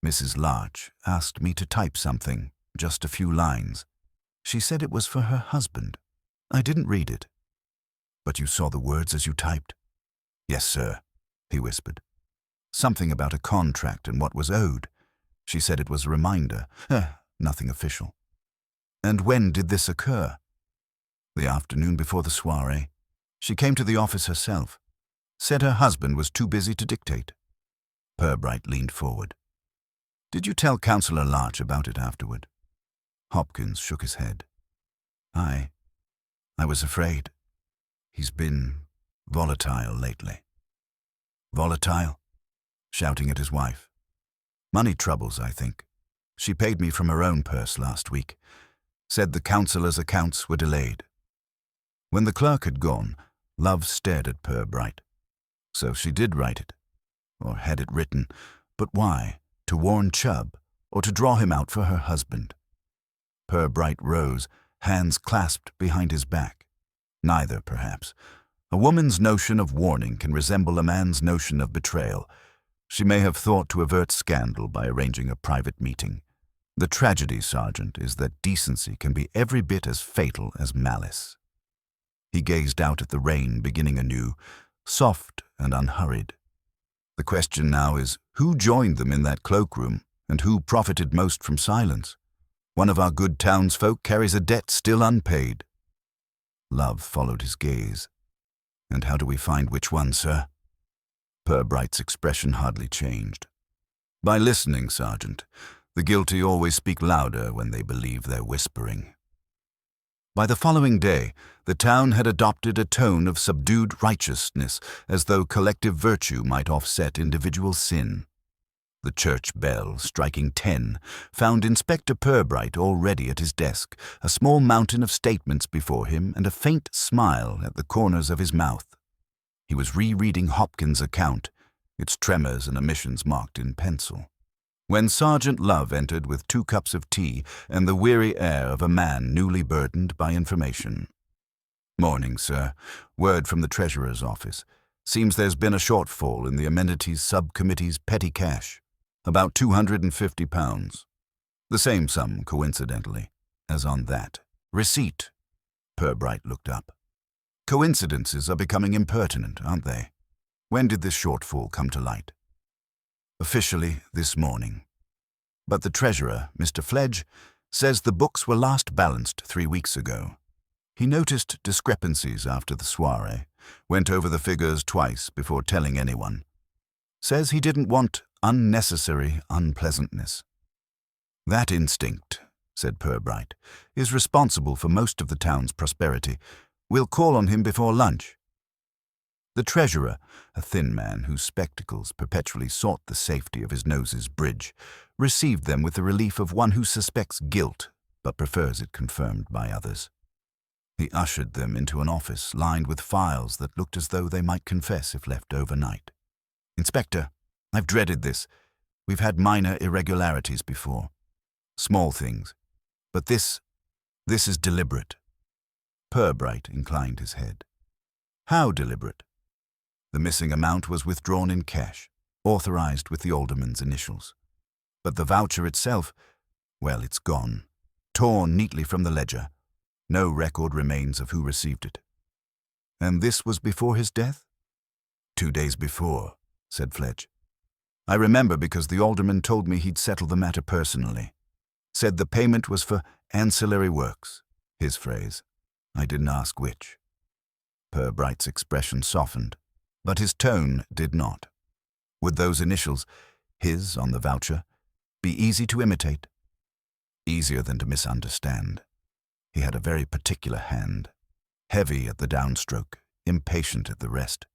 "Mrs. Larch asked me to type something, just a few lines. She said it was for her husband. I didn't read it." "But you saw the words as you typed?" "Yes, sir," he whispered. "Something about a contract and what was owed. She said it was a reminder. Nothing official." "And when did this occur?" "The afternoon before the soirée. She came to the office herself. Said her husband was too busy to dictate." Purbright leaned forward. "Did you tell Councillor Larch about it afterward?" Hopkins shook his head. I was afraid. He's been volatile lately." "Volatile?" Shouting at his wife. "Money troubles, I think. She paid me from her own purse last week. Said the councillor's accounts were delayed." When the clerk had gone, Love stared at Purbright. So she did write it, or had it written, but why? To warn Chubb, or to draw him out for her husband? Purbright rose, hands clasped behind his back. Neither, perhaps. A woman's notion of warning can resemble a man's notion of betrayal. She may have thought to avert scandal by arranging a private meeting. The tragedy, Sergeant, is that decency can be every bit as fatal as malice. He gazed out at the rain beginning anew, soft and unhurried. The question now is, who joined them in that cloakroom, and who profited most from silence? One of our good townsfolk carries a debt still unpaid. Love followed his gaze. "And how do we find which one, sir?" Purbright's expression hardly changed. "By listening, Sergeant. The guilty always speak louder when they believe they're whispering." By the following day, the town had adopted a tone of subdued righteousness, as though collective virtue might offset individual sin. The church bell, striking 10, found Inspector Purbright already at his desk, a small mountain of statements before him and a faint smile at the corners of his mouth. He was rereading Hopkins' account, its tremors and omissions marked in pencil, when Sergeant Love entered with 2 cups of tea and the weary air of a man newly burdened by information. "Morning, sir. Word from the Treasurer's office. Seems there's been a shortfall in the amenities subcommittee's petty cash. About £250. The same sum, coincidentally, as on that receipt." Purbright looked up. "Coincidences are becoming impertinent, aren't they? When did this shortfall come to light?" "Officially this morning. But the Treasurer, Mr. Fledge, says the books were last balanced 3 weeks ago. He noticed discrepancies after the soirée, went over the figures twice before telling anyone. Says he didn't want unnecessary unpleasantness." "That instinct," said Purbright, "is responsible for most of the town's prosperity. We'll call on him before lunch." The Treasurer, a thin man whose spectacles perpetually sought the safety of his nose's bridge, received them with the relief of one who suspects guilt but prefers it confirmed by others. He ushered them into an office lined with files that looked as though they might confess if left overnight. "Inspector, I've dreaded this. We've had minor irregularities before. Small things. But this is deliberate." Purbright inclined his head. How deliberate? The missing amount was withdrawn in cash, authorized with the alderman's initials. But the voucher itself, well, it's gone, torn neatly from the ledger. No record remains of who received it. And this was before his death? 2 days before, said Fledge. I remember because the alderman told me he'd settle the matter personally. Said the payment was for ancillary works, his phrase. I didn't ask which. Purbright's expression softened, but his tone did not. Would those initials, his on the voucher, be easy to imitate? Easier than to misunderstand. He had a very particular hand, heavy at the downstroke, impatient at the rest.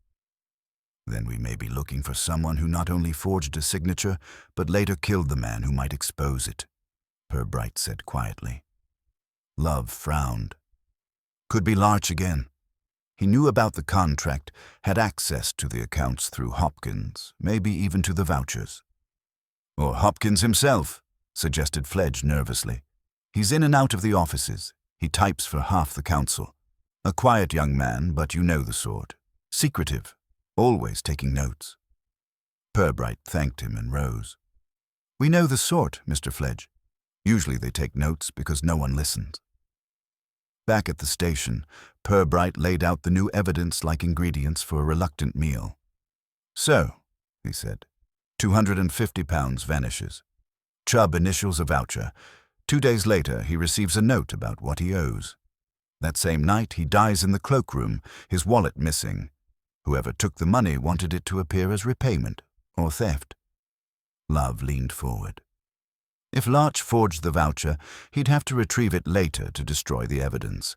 Then we may be looking for someone who not only forged a signature, but later killed the man who might expose it, Purbright said quietly. Love frowned. Could be Larch again. He knew about the contract, had access to the accounts through Hopkins, maybe even to the vouchers. Or Hopkins himself, suggested Fledge nervously. He's in and out of the offices. He types for half the council. A quiet young man, but you know the sort. Secretive, always taking notes. Purbright thanked him and rose. We know the sort, Mr. Fledge. Usually they take notes because no one listens. Back at the station, Purbright laid out the new evidence-like ingredients for a reluctant meal. So, he said, £250 vanishes. Chubb initials a voucher. 2 days later, he receives a note about what he owes. That same night, he dies in the cloakroom, his wallet missing. Whoever took the money wanted it to appear as repayment or theft. Love leaned forward. If Larch forged the voucher, he'd have to retrieve it later to destroy the evidence.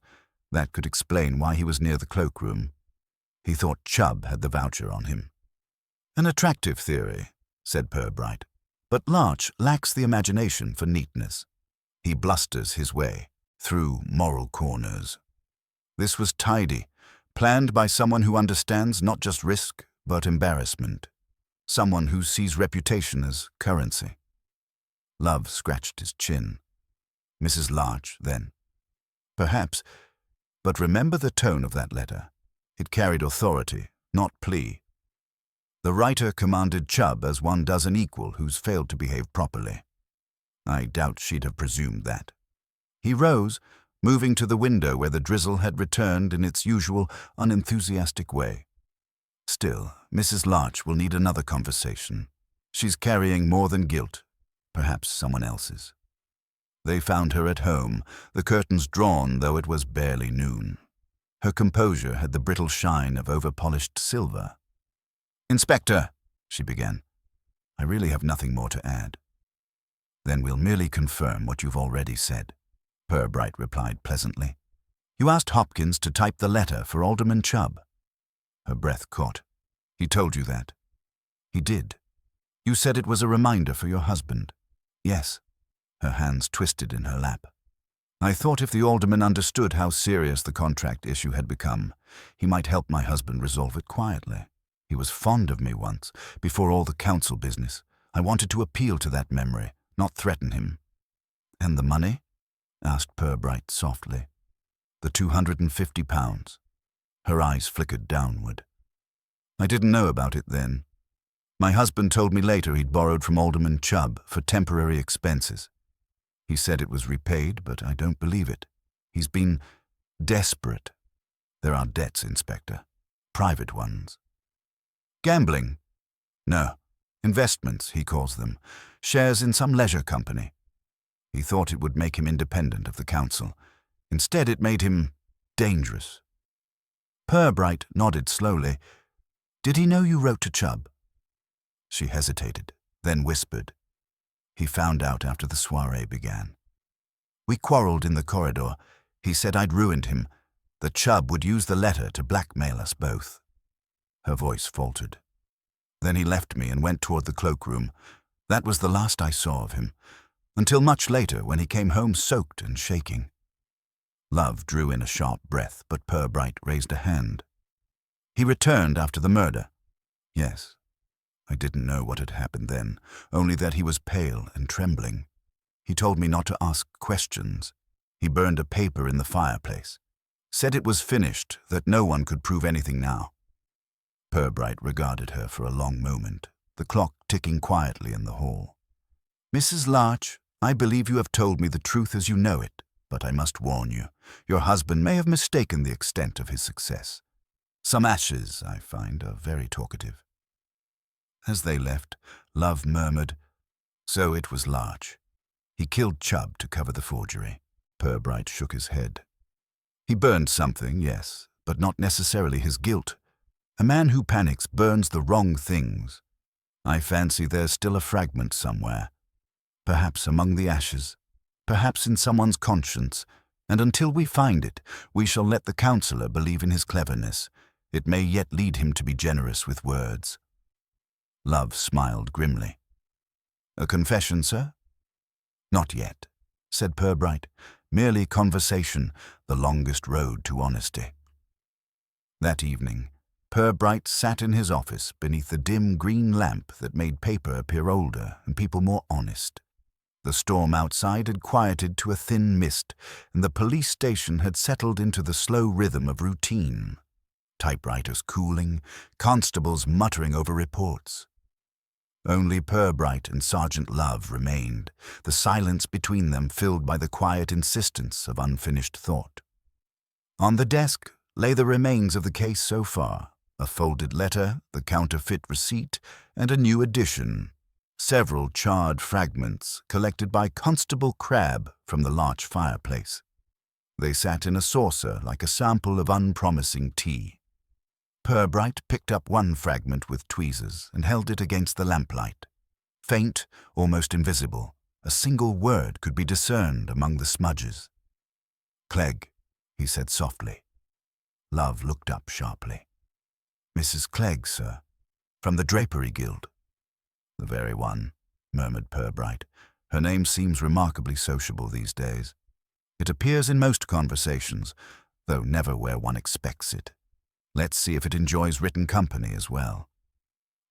That could explain why he was near the cloakroom. He thought Chubb had the voucher on him. An attractive theory, said Purbright, but Larch lacks the imagination for neatness. He blusters his way through moral corners. This was tidy, planned by someone who understands not just risk, but embarrassment. Someone who sees reputation as currency. Love scratched his chin. Mrs. Larch, then. Perhaps, but remember the tone of that letter. It carried authority, not plea. The writer commanded Chubb as one does an equal who's failed to behave properly. I doubt she'd have presumed that. He rose, moving to the window where the drizzle had returned in its usual unenthusiastic way. Still, Mrs. Larch will need another conversation. She's carrying more than guilt. Perhaps someone else's. They found her at home, the curtains drawn though it was barely noon. Her composure had the brittle shine of over-polished silver. "Inspector," she began, "I really have nothing more to add." "Then we'll merely confirm what you've already said," Purbright replied pleasantly. "You asked Hopkins to type the letter for Alderman Chubb." Her breath caught. "He told you that?" "He did. You said it was a reminder for your husband." "Yes." Her hands twisted in her lap. "I thought if the alderman understood how serious the contract issue had become, he might help my husband resolve it quietly. He was fond of me once, before all the council business. I wanted to appeal to that memory, not threaten him." "And the money?" asked Purbright softly. "The £250. Her eyes flickered downward. "I didn't know about it then. My husband told me later he'd borrowed from Alderman Chubb for temporary expenses. He said it was repaid, but I don't believe it. He's been desperate. There are debts, Inspector. Private ones." "Gambling?" "No. Investments, he calls them. Shares in some leisure company. He thought it would make him independent of the council. Instead, it made him dangerous." Purbright nodded slowly. "Did he know you wrote to Chubb?" She hesitated, then whispered. "He found out after the soirée began. We quarreled in the corridor. He said I'd ruined him, that Chubb would use the letter to blackmail us both." Her voice faltered. "Then he left me and went toward the cloakroom. That was the last I saw of him, until much later when he came home soaked and shaking." Love drew in a sharp breath, but Purbright raised a hand. "He returned after the murder?" "Yes. I didn't know what had happened then, only that he was pale and trembling. He told me not to ask questions. He burned a paper in the fireplace. Said it was finished, that no one could prove anything now. Purbright regarded her for a long moment, the clock ticking quietly in the hall. Mrs. Larch, I believe you have told me the truth as you know it, but I must warn you, your husband may have mistaken the extent of his success. Some ashes, I find, are very talkative. As they left, Love murmured, So it was Larch. He killed Chubb to cover the forgery. Purbright shook his head. He burned something, yes, but not necessarily his guilt. A man who panics burns the wrong things. I fancy there's still a fragment somewhere. Perhaps among the ashes, perhaps in someone's conscience, and until we find it, we shall let the counsellor believe in his cleverness. It may yet lead him to be generous with words. Love smiled grimly. A confession, sir? Not yet, said Purbright. Merely conversation, the longest road to honesty. That evening, Purbright sat in his office beneath the dim green lamp that made paper appear older and people more honest. The storm outside had quieted to a thin mist, and the police station had settled into the slow rhythm of routine. Typewriters cooling, constables muttering over reports. Only Purbright and Sergeant Love remained, the silence between them filled by the quiet insistence of unfinished thought. On the desk lay the remains of the case so far, a folded letter, the counterfeit receipt, and a new edition, several charred fragments collected by Constable Crabbe from the larch fireplace. They sat in a saucer like a sample of unpromising tea. Purbright picked up one fragment with tweezers and held it against the lamplight. Faint, almost invisible, a single word could be discerned among the smudges. Clegg, he said softly. Love looked up sharply. Mrs. Clegg, sir, from the Drapery Guild. The very one, murmured Purbright. Her name seems remarkably sociable these days. It appears in most conversations, though never where one expects it. Let's see if it enjoys written company as well.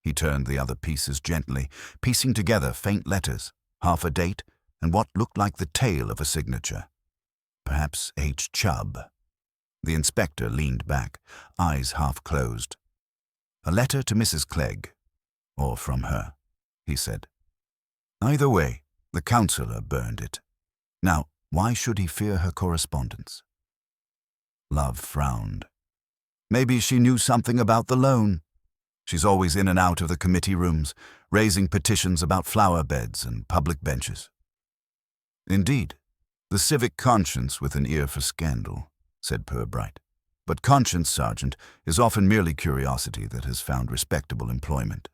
He turned the other pieces gently, piecing together faint letters, half a date, and what looked like the tail of a signature. Perhaps H. Chubb. The inspector leaned back, eyes half closed. A letter to Mrs. Clegg, or from her, he said. Either way, the counsellor burned it. Now, why should he fear her correspondence? Love frowned. Maybe she knew something about the loan. She's always in and out of the committee rooms, raising petitions about flower beds and public benches. Indeed, the civic conscience with an ear for scandal, said Purbright. But conscience, Sergeant, is often merely curiosity that has found respectable employment.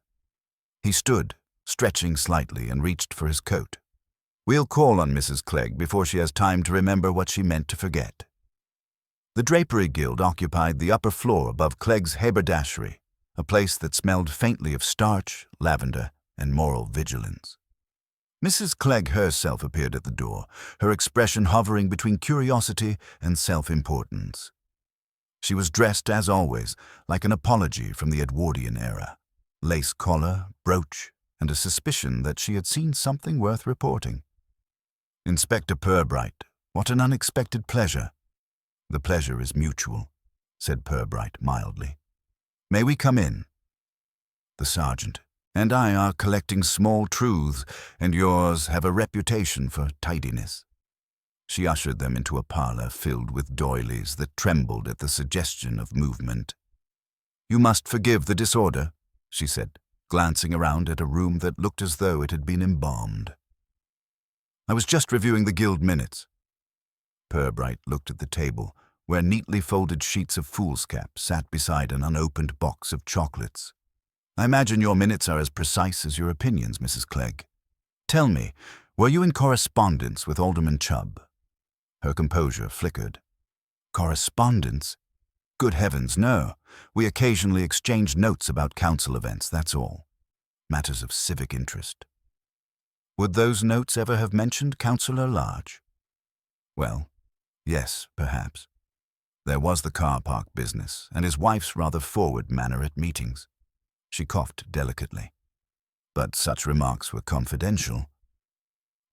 He stood, stretching slightly, and reached for his coat. We'll call on Mrs. Clegg before she has time to remember what she meant to forget. The Drapery Guild occupied the upper floor above Clegg's haberdashery, a place that smelled faintly of starch, lavender, and moral vigilance. Mrs. Clegg herself appeared at the door, her expression hovering between curiosity and self-importance. She was dressed, as always, like an apology from the Edwardian era. Lace collar, brooch, and a suspicion that she had seen something worth reporting. Inspector Purbright, what an unexpected pleasure. The pleasure is mutual, said Purbright mildly. May we come in? The sergeant and I are collecting small truths, and yours have a reputation for tidiness. She ushered them into a parlour filled with doilies that trembled at the suggestion of movement. You must forgive the disorder, she said, glancing around at a room that looked as though it had been embalmed. I was just reviewing the guild minutes. Purbright looked at the table, where neatly folded sheets of foolscap sat beside an unopened box of chocolates. I imagine your minutes are as precise as your opinions, Mrs. Clegg. Tell me, were you in correspondence with Alderman Chubb? Her composure flickered. Correspondence? Good heavens, no. We occasionally exchanged notes about council events, that's all. Matters of civic interest. Would those notes ever have mentioned Councillor Larch? Well, yes, perhaps. There was the car park business, and his wife's rather forward manner at meetings. She coughed delicately. But such remarks were confidential.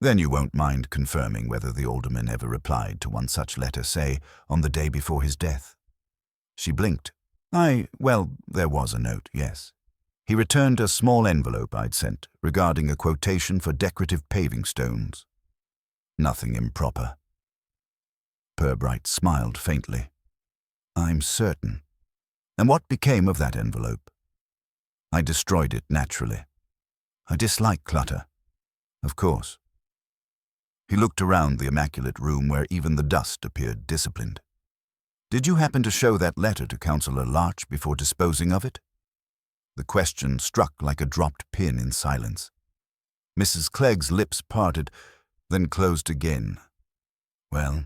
Then you won't mind confirming whether the alderman ever replied to one such letter, say, on the day before his death. She blinked. Well, there was a note, yes. He returned a small envelope I'd sent, regarding a quotation for decorative paving stones. Nothing improper. Purbright smiled faintly. I'm certain. And what became of that envelope? I destroyed it, naturally. I dislike clutter. Of course. He looked around the immaculate room where even the dust appeared disciplined. Did you happen to show that letter to Councillor Larch before disposing of it? The question struck like a dropped pin in silence. Mrs. Clegg's lips parted, then closed again. Well,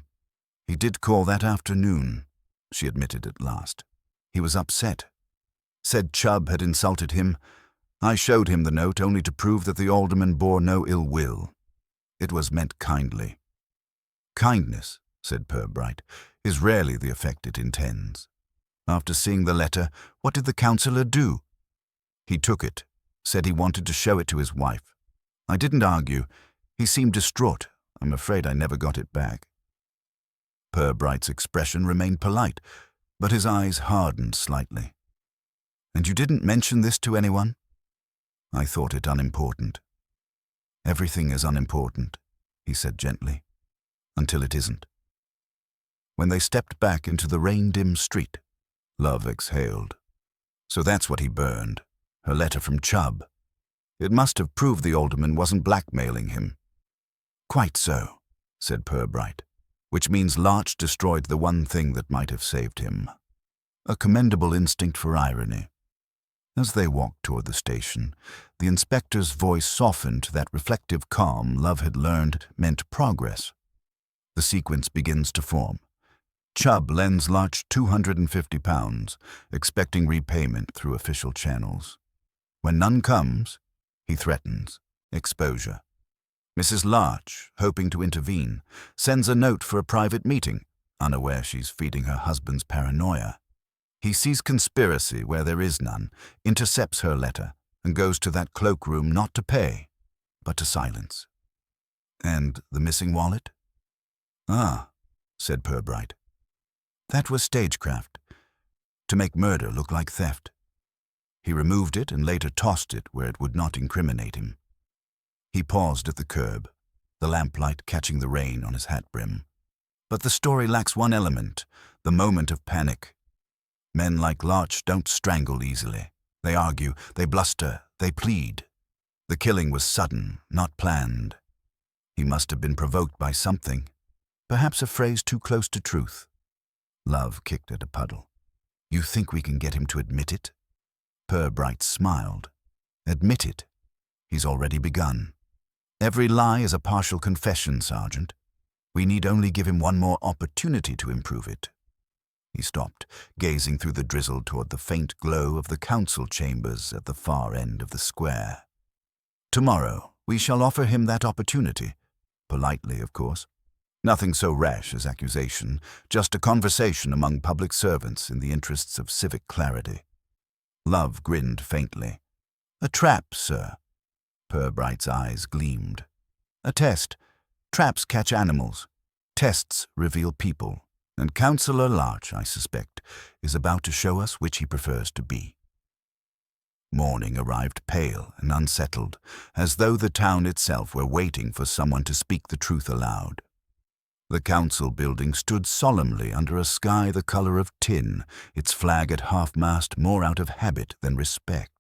he did call that afternoon, she admitted at last. He was upset. Said Chubb had insulted him. I showed him the note only to prove that the alderman bore no ill will. It was meant kindly. Kindness, said Purbright, is rarely the effect it intends. After seeing the letter, what did the councillor do? He took it, said he wanted to show it to his wife. I didn't argue. He seemed distraught. I'm afraid I never got it back. Purbright's expression remained polite, but his eyes hardened slightly. And you didn't mention this to anyone? I thought it unimportant. Everything is unimportant, he said gently, until it isn't. When they stepped back into the rain-dim street, Love exhaled. So that's what he burned, her letter from Chubb. It must have proved the alderman wasn't blackmailing him. Quite so, said Purbright, which means Larch destroyed the one thing that might have saved him. A commendable instinct for irony. As they walked toward the station, the inspector's voice softened to that reflective calm Love had learned meant progress. The sequence begins to form. Chubb lends Larch £250, expecting repayment through official channels. When none comes, he threatens exposure. Mrs. Larch, hoping to intervene, sends a note for a private meeting, unaware she's feeding her husband's paranoia. He sees conspiracy where there is none, intercepts her letter, and goes to that cloakroom not to pay, but to silence. And the missing wallet? Ah, said Purbright. That was stagecraft, to make murder look like theft. He removed it and later tossed it where it would not incriminate him. He paused at the curb, the lamplight catching the rain on his hat brim. But the story lacks one element, the moment of panic. Men like Larch don't strangle easily. They argue, they bluster, they plead. The killing was sudden, not planned. He must have been provoked by something, perhaps a phrase too close to truth. Love kicked at a puddle. You think we can get him to admit it? Purbright smiled. Admit it? He's already begun. Every lie is a partial confession, Sergeant. We need only give him one more opportunity to improve it. He stopped, gazing through the drizzle toward the faint glow of the council chambers at the far end of the square. Tomorrow, we shall offer him that opportunity. Politely, of course. Nothing so rash as accusation, just a conversation among public servants in the interests of civic clarity. Love grinned faintly. A trap, sir. Purbright's eyes gleamed. A test. Traps catch animals. Tests reveal people. And Councillor Larch, I suspect, is about to show us which he prefers to be. Morning arrived pale and unsettled, as though the town itself were waiting for someone to speak the truth aloud. The council building stood solemnly under a sky the color of tin, its flag at half-mast more out of habit than respect.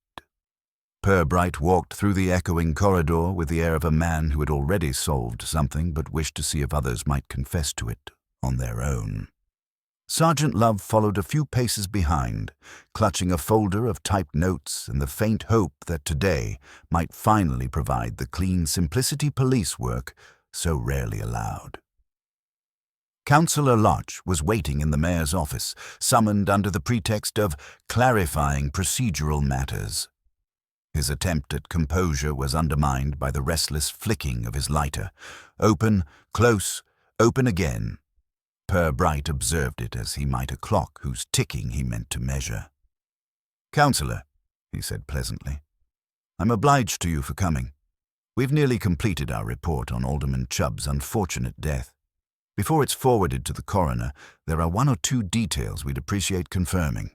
Purbright walked through the echoing corridor with the air of a man who had already solved something but wished to see if others might confess to it on their own. Sergeant Love followed a few paces behind, clutching a folder of typed notes and the faint hope that today might finally provide the clean simplicity police work so rarely allowed. Councillor Larch was waiting in the mayor's office, summoned under the pretext of clarifying procedural matters. His attempt at composure was undermined by the restless flicking of his lighter. Open, close, open again. Purbright observed it as he might a clock whose ticking he meant to measure. "Councillor," he said pleasantly, "I'm obliged to you for coming. We've nearly completed our report on Alderman Chubb's unfortunate death. Before it's forwarded to the coroner, there are one or two details we'd appreciate confirming."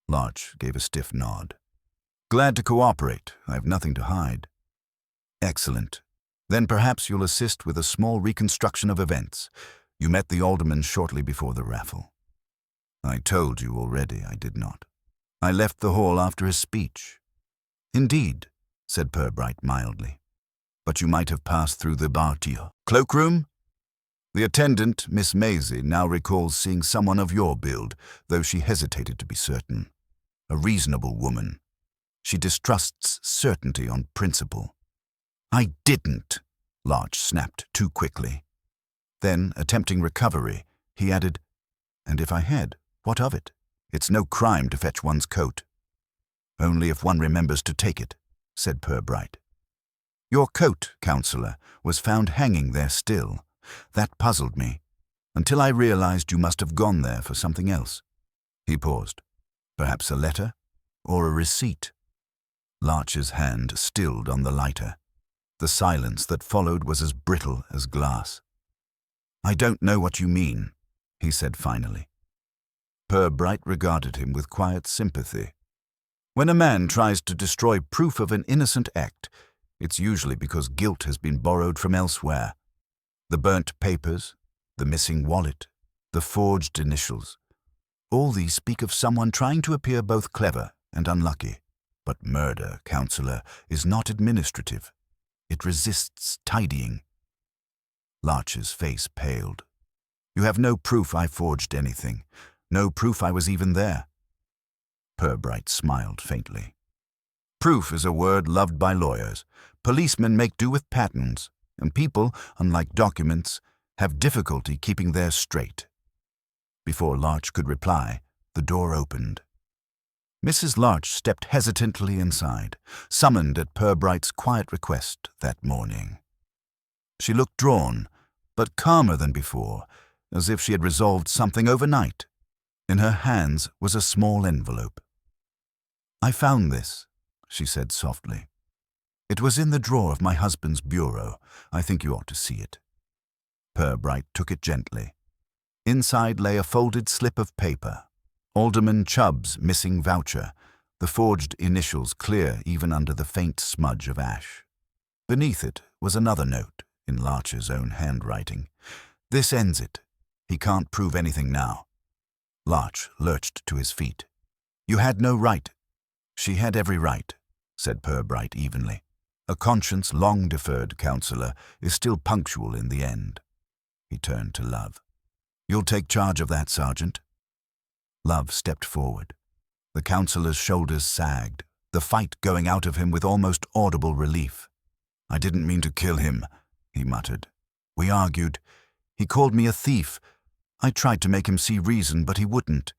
Larch gave a stiff nod. "Glad to cooperate. I've nothing to hide." "Excellent. Then perhaps you'll assist with a small reconstruction of events. You met the alderman shortly before the raffle." "I told you already I did not. I left the hall after his speech." "Indeed," said Purbright mildly. "But you might have passed through the bartier cloakroom?" "The attendant, Miss Maisie, now recalls seeing someone of your build, though she hesitated to be certain. A reasonable woman. She distrusts certainty on principle." "I didn't," Larch snapped too quickly. Then, attempting recovery, he added, "And if I had, what of it? It's no crime to fetch one's coat." "Only if one remembers to take it," said Purbright. "Your coat, Councillor, was found hanging there still. That puzzled me, until I realized you must have gone there for something else." He paused. "Perhaps a letter? Or a receipt?" Larch's hand stilled on the lighter. The silence that followed was as brittle as glass. "I don't know what you mean," he said finally. Purbright regarded him with quiet sympathy. "When a man tries to destroy proof of an innocent act, it's usually because guilt has been borrowed from elsewhere. The burnt papers, the missing wallet, the forged initials. All these speak of someone trying to appear both clever and unlucky. But murder, Councillor, is not administrative. It resists tidying." Larch's face paled. "You have no proof I forged anything. No proof I was even there." Purbright smiled faintly. "Proof is a word loved by lawyers. Policemen make do with patterns, and people, unlike documents, have difficulty keeping theirs straight." Before Larch could reply, the door opened. Mrs. Larch stepped hesitantly inside, summoned at Purbright's quiet request that morning. She looked drawn, but calmer than before, as if she had resolved something overnight. In her hands was a small envelope. "I found this," she said softly. "It was in the drawer of my husband's bureau. I think you ought to see it." Purbright took it gently. Inside lay a folded slip of paper. Alderman Chubb's missing voucher, the forged initials clear even under the faint smudge of ash. Beneath it was another note, in Larch's own handwriting. "This ends it. He can't prove anything now." Larch lurched to his feet. "You had no right." "She had every right," said Purbright evenly. "A conscience long deferred, Councillor, is still punctual in the end." He turned to Love. "You'll take charge of that, Sergeant?" Love stepped forward. The councillor's shoulders sagged, the fight going out of him with almost audible relief. "I didn't mean to kill him," he muttered. "We argued. He called me a thief. I tried to make him see reason, but he wouldn't.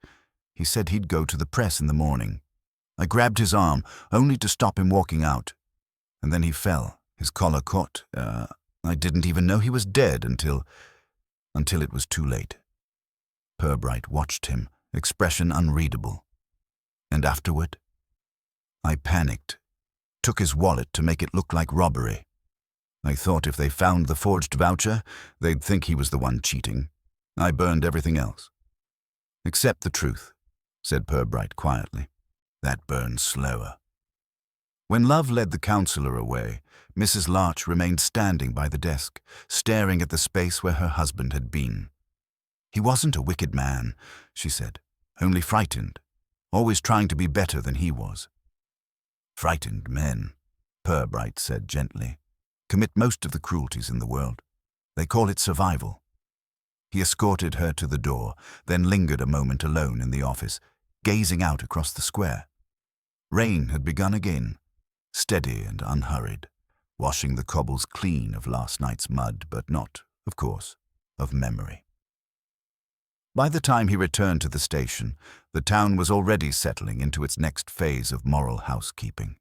He said he'd go to the press in the morning. I grabbed his arm, only to stop him walking out. And then he fell, his collar caught. I didn't even know he was dead until it was too late." Purbright watched him, expression unreadable. "And afterward?" "I panicked. Took his wallet to make it look like robbery. I thought if they found the forged voucher, they'd think he was the one cheating. I burned everything else." "Except the truth," said Purbright quietly. "That burns slower." When Love led the councillor away, Mrs. Larch remained standing by the desk, staring at the space where her husband had been. "He wasn't a wicked man," she said, "only frightened, always trying to be better than he was." "Frightened men," Purbright said gently, "commit most of the cruelties in the world. They call it survival." He escorted her to the door, then lingered a moment alone in the office, gazing out across the square. Rain had begun again, steady and unhurried, washing the cobbles clean of last night's mud, but not, of course, of memory. By the time he returned to the station, the town was already settling into its next phase of moral housekeeping.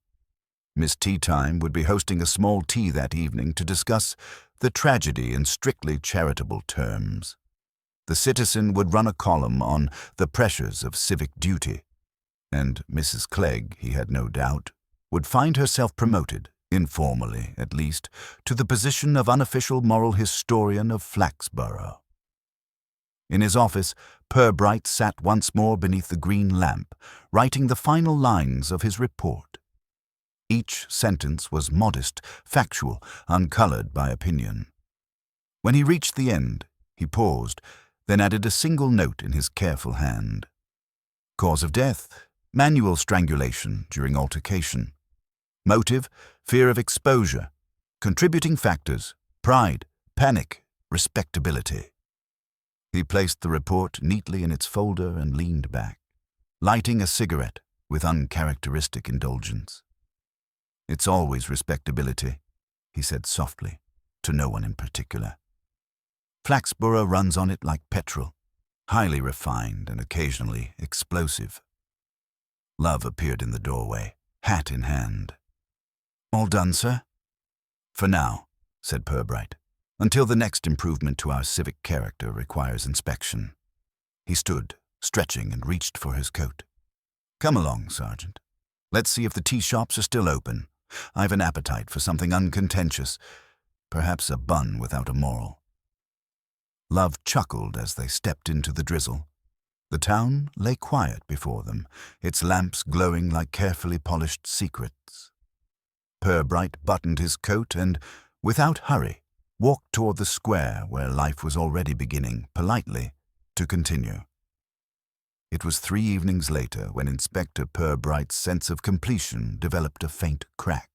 Miss Teatime would be hosting a small tea that evening to discuss the tragedy in strictly charitable terms. The Citizen would run a column on the pressures of civic duty, and Mrs. Clegg, he had no doubt, would find herself promoted informally at least, to the position of unofficial moral historian of Flaxborough. In his office, Purbright sat once more beneath the green lamp, writing the final lines of his report. Each sentence was modest, factual, uncoloured by opinion. When he reached the end, he paused, then added a single note in his careful hand. Cause of death, manual strangulation during altercation. Motive, fear of exposure. Contributing factors, pride, panic, respectability. He placed the report neatly in its folder and leaned back, lighting a cigarette with uncharacteristic indulgence. "It's always respectability," he said softly, to no one in particular. "Flaxborough runs on it like petrol, highly refined and occasionally explosive." Love appeared in the doorway, hat in hand. "All done, sir?" "For now," said Purbright, "until the next improvement to our civic character requires inspection." He stood, stretching, and reached for his coat. "Come along, Sergeant. Let's see if the tea shops are still open. I've an appetite for something uncontentious, perhaps a bun without a moral." Love chuckled as they stepped into the drizzle. The town lay quiet before them, its lamps glowing like carefully polished secrets. Purbright buttoned his coat and, without hurry, walked toward the square where life was already beginning, politely, to continue. It was 3 evenings later when Inspector Purbright's sense of completion developed a faint crack.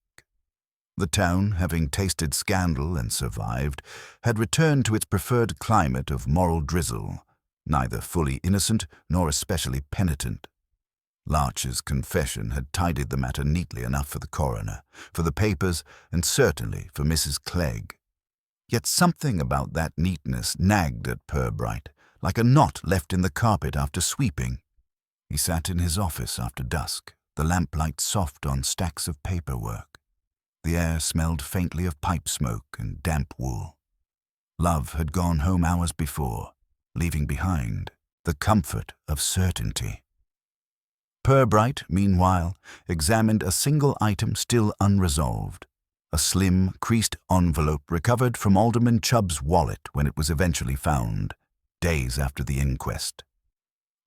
The town, having tasted scandal and survived, had returned to its preferred climate of moral drizzle, neither fully innocent nor especially penitent. Larch's confession had tidied the matter neatly enough for the coroner, for the papers, and certainly for Mrs. Clegg. Yet something about that neatness nagged at Purbright, like a knot left in the carpet after sweeping. He sat in his office after dusk, the lamplight soft on stacks of paperwork. The air smelled faintly of pipe smoke and damp wool. Love had gone home hours before, leaving behind the comfort of certainty. Purbright, meanwhile, examined a single item still unresolved, a slim, creased envelope recovered from Alderman Chubb's wallet when it was eventually found, days after the inquest.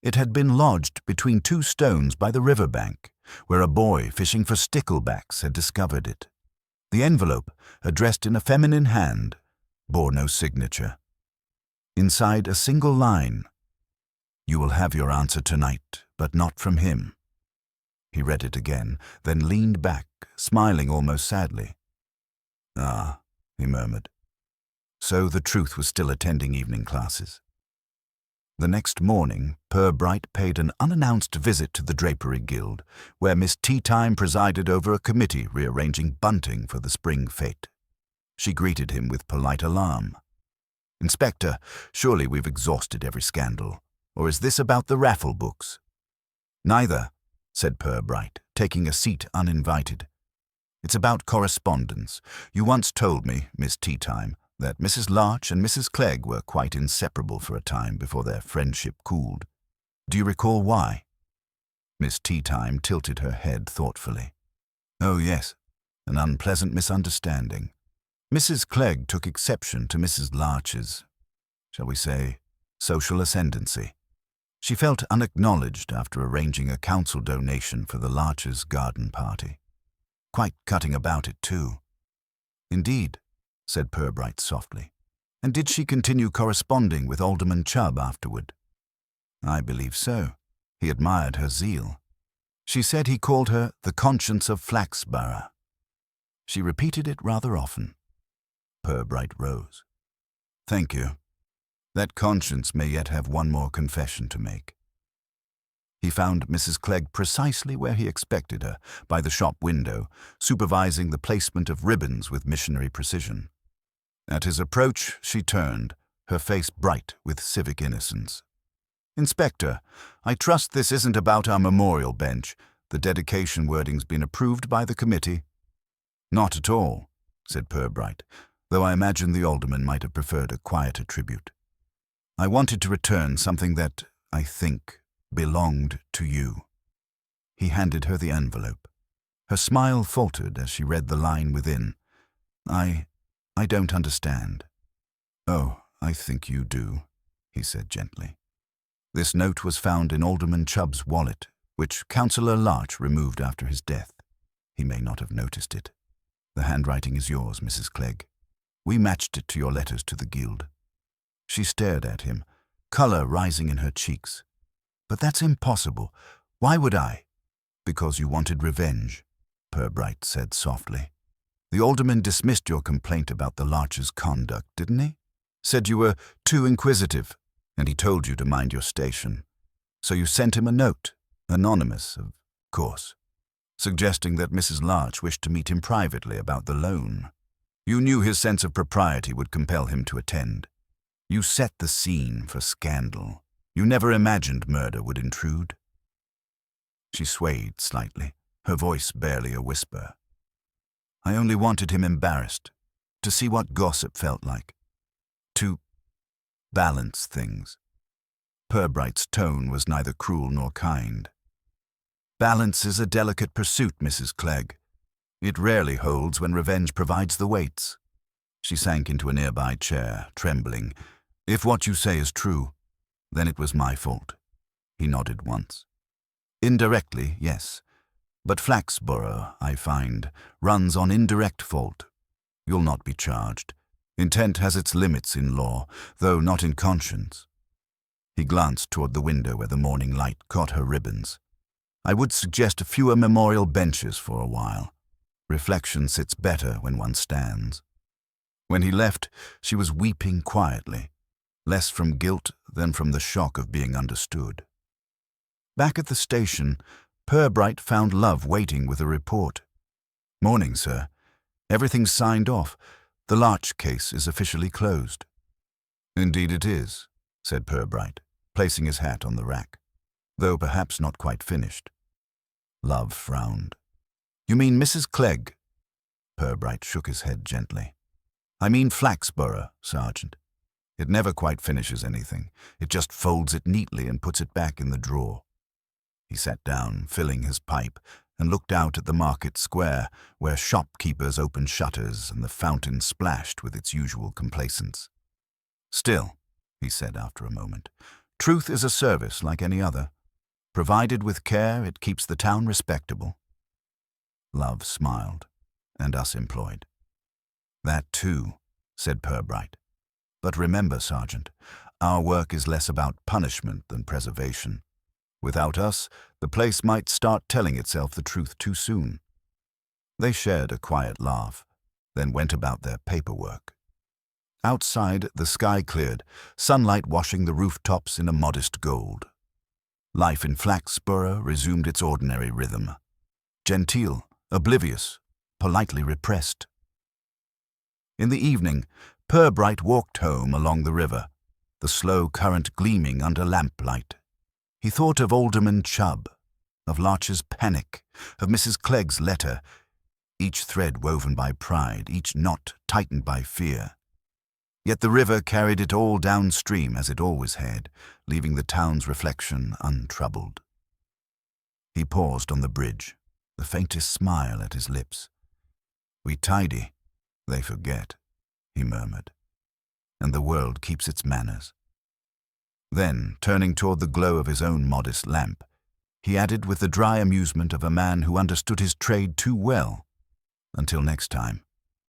It had been lodged between 2 stones by the riverbank, where a boy fishing for sticklebacks had discovered it. The envelope, addressed in a feminine hand, bore no signature. Inside a single line, "You will have your answer tonight, but not from him." He read it again, then leaned back, smiling almost sadly. "Ah," he murmured. So the truth was still attending evening classes. The next morning, Purbright paid an unannounced visit to the Drapery Guild, where Miss Teatime presided over a committee rearranging bunting for the spring fete. She greeted him with polite alarm. "Inspector, surely we've exhausted every scandal. Or is this about the raffle books?" "Neither," said Purbright, taking a seat uninvited. "It's about correspondence. You once told me, Miss Teatime, that Mrs. Larch and Mrs. Clegg were quite inseparable for a time before their friendship cooled. Do you recall why?" Miss Teatime tilted her head thoughtfully. "Oh, yes, an unpleasant misunderstanding. Mrs. Clegg took exception to Mrs. Larch's, shall we say, social ascendancy. She felt unacknowledged after arranging a council donation for the Larch's garden party. Quite cutting about it, too." "Indeed," said Purbright softly. "And did she continue corresponding with Alderman Chubb afterward?" "I believe so. He admired her zeal. She said he called her the conscience of Flaxborough. She repeated it rather often." Purbright rose. "Thank you. That conscience may yet have one more confession to make." He found Mrs. Clegg precisely where he expected her, by the shop window, supervising the placement of ribbons with missionary precision. At his approach, she turned, her face bright with civic innocence. "Inspector, I trust this isn't about our memorial bench. The dedication wording's been approved by the committee." "Not at all," said Purbright, though I imagine the alderman might have preferred a quieter tribute. "I wanted to return something that, I think, belonged to you." He handed her the envelope. Her smile faltered as she read the line within. I don't understand." "Oh, I think you do," he said gently. This note was found in Alderman Chubb's wallet, which Councillor Larch removed after his death. He may not have noticed it. "The handwriting is yours, Mrs. Clegg. We matched it to your letters to the Guild." She stared at him, colour rising in her cheeks. "But that's impossible. Why would I?" "Because you wanted revenge," Purbright said softly. "The alderman dismissed your complaint about the Larch's conduct, didn't he? Said you were too inquisitive, and he told you to mind your station. So you sent him a note, anonymous, of course, suggesting that Mrs. Larch wished to meet him privately about the loan. You knew his sense of propriety would compel him to attend. You set the scene for scandal. You never imagined murder would intrude." She swayed slightly, her voice barely a whisper. "I only wanted him embarrassed, to see what gossip felt like. To balance things." Purbright's tone was neither cruel nor kind. "Balance is a delicate pursuit, Mrs. Clegg. It rarely holds when revenge provides the weights." She sank into a nearby chair, trembling. "If what you say is true, then it was my fault." He nodded once. "Indirectly, yes. But Flaxborough, I find, runs on indirect fault. You'll not be charged. Intent has its limits in law, though not in conscience." He glanced toward the window where the morning light caught her ribbons. "I would suggest fewer memorial benches for a while. Reflection sits better when one stands." When he left, she was weeping quietly, less from guilt than from the shock of being understood. Back at the station, Purbright found Love waiting with a report. "Morning, sir. Everything's signed off. The Larch case is officially closed." "Indeed it is," said Purbright, placing his hat on the rack, though perhaps not quite finished. Love frowned. "You mean Mrs. Clegg?" Purbright shook his head gently. "I mean Flaxborough, Sergeant. It never quite finishes anything. It just folds it neatly and puts it back in the drawer." He sat down, filling his pipe, and looked out at the market square, where shopkeepers opened shutters and the fountain splashed with its usual complacence. "Still," he said after a moment, "truth is a service like any other. Provided with care, it keeps the town respectable." Love smiled, and us employed. "That too," said Purbright. "But remember, Sergeant, our work is less about punishment than preservation. Without us, the place might start telling itself the truth too soon." They shared a quiet laugh, then went about their paperwork. Outside, the sky cleared, sunlight washing the rooftops in a modest gold. Life in Flaxborough resumed its ordinary rhythm. Genteel, oblivious, politely repressed. In the evening, Purbright walked home along the river, the slow current gleaming under lamplight. He thought of Alderman Chubb, of Larch's panic, of Mrs. Clegg's letter, each thread woven by pride, each knot tightened by fear. Yet the river carried it all downstream as it always had, leaving the town's reflection untroubled. He paused on the bridge, the faintest smile at his lips. "We tidy, they forget," he murmured, "and the world keeps its manners." Then, turning toward the glow of his own modest lamp, he added with the dry amusement of a man who understood his trade too well, "Until next time."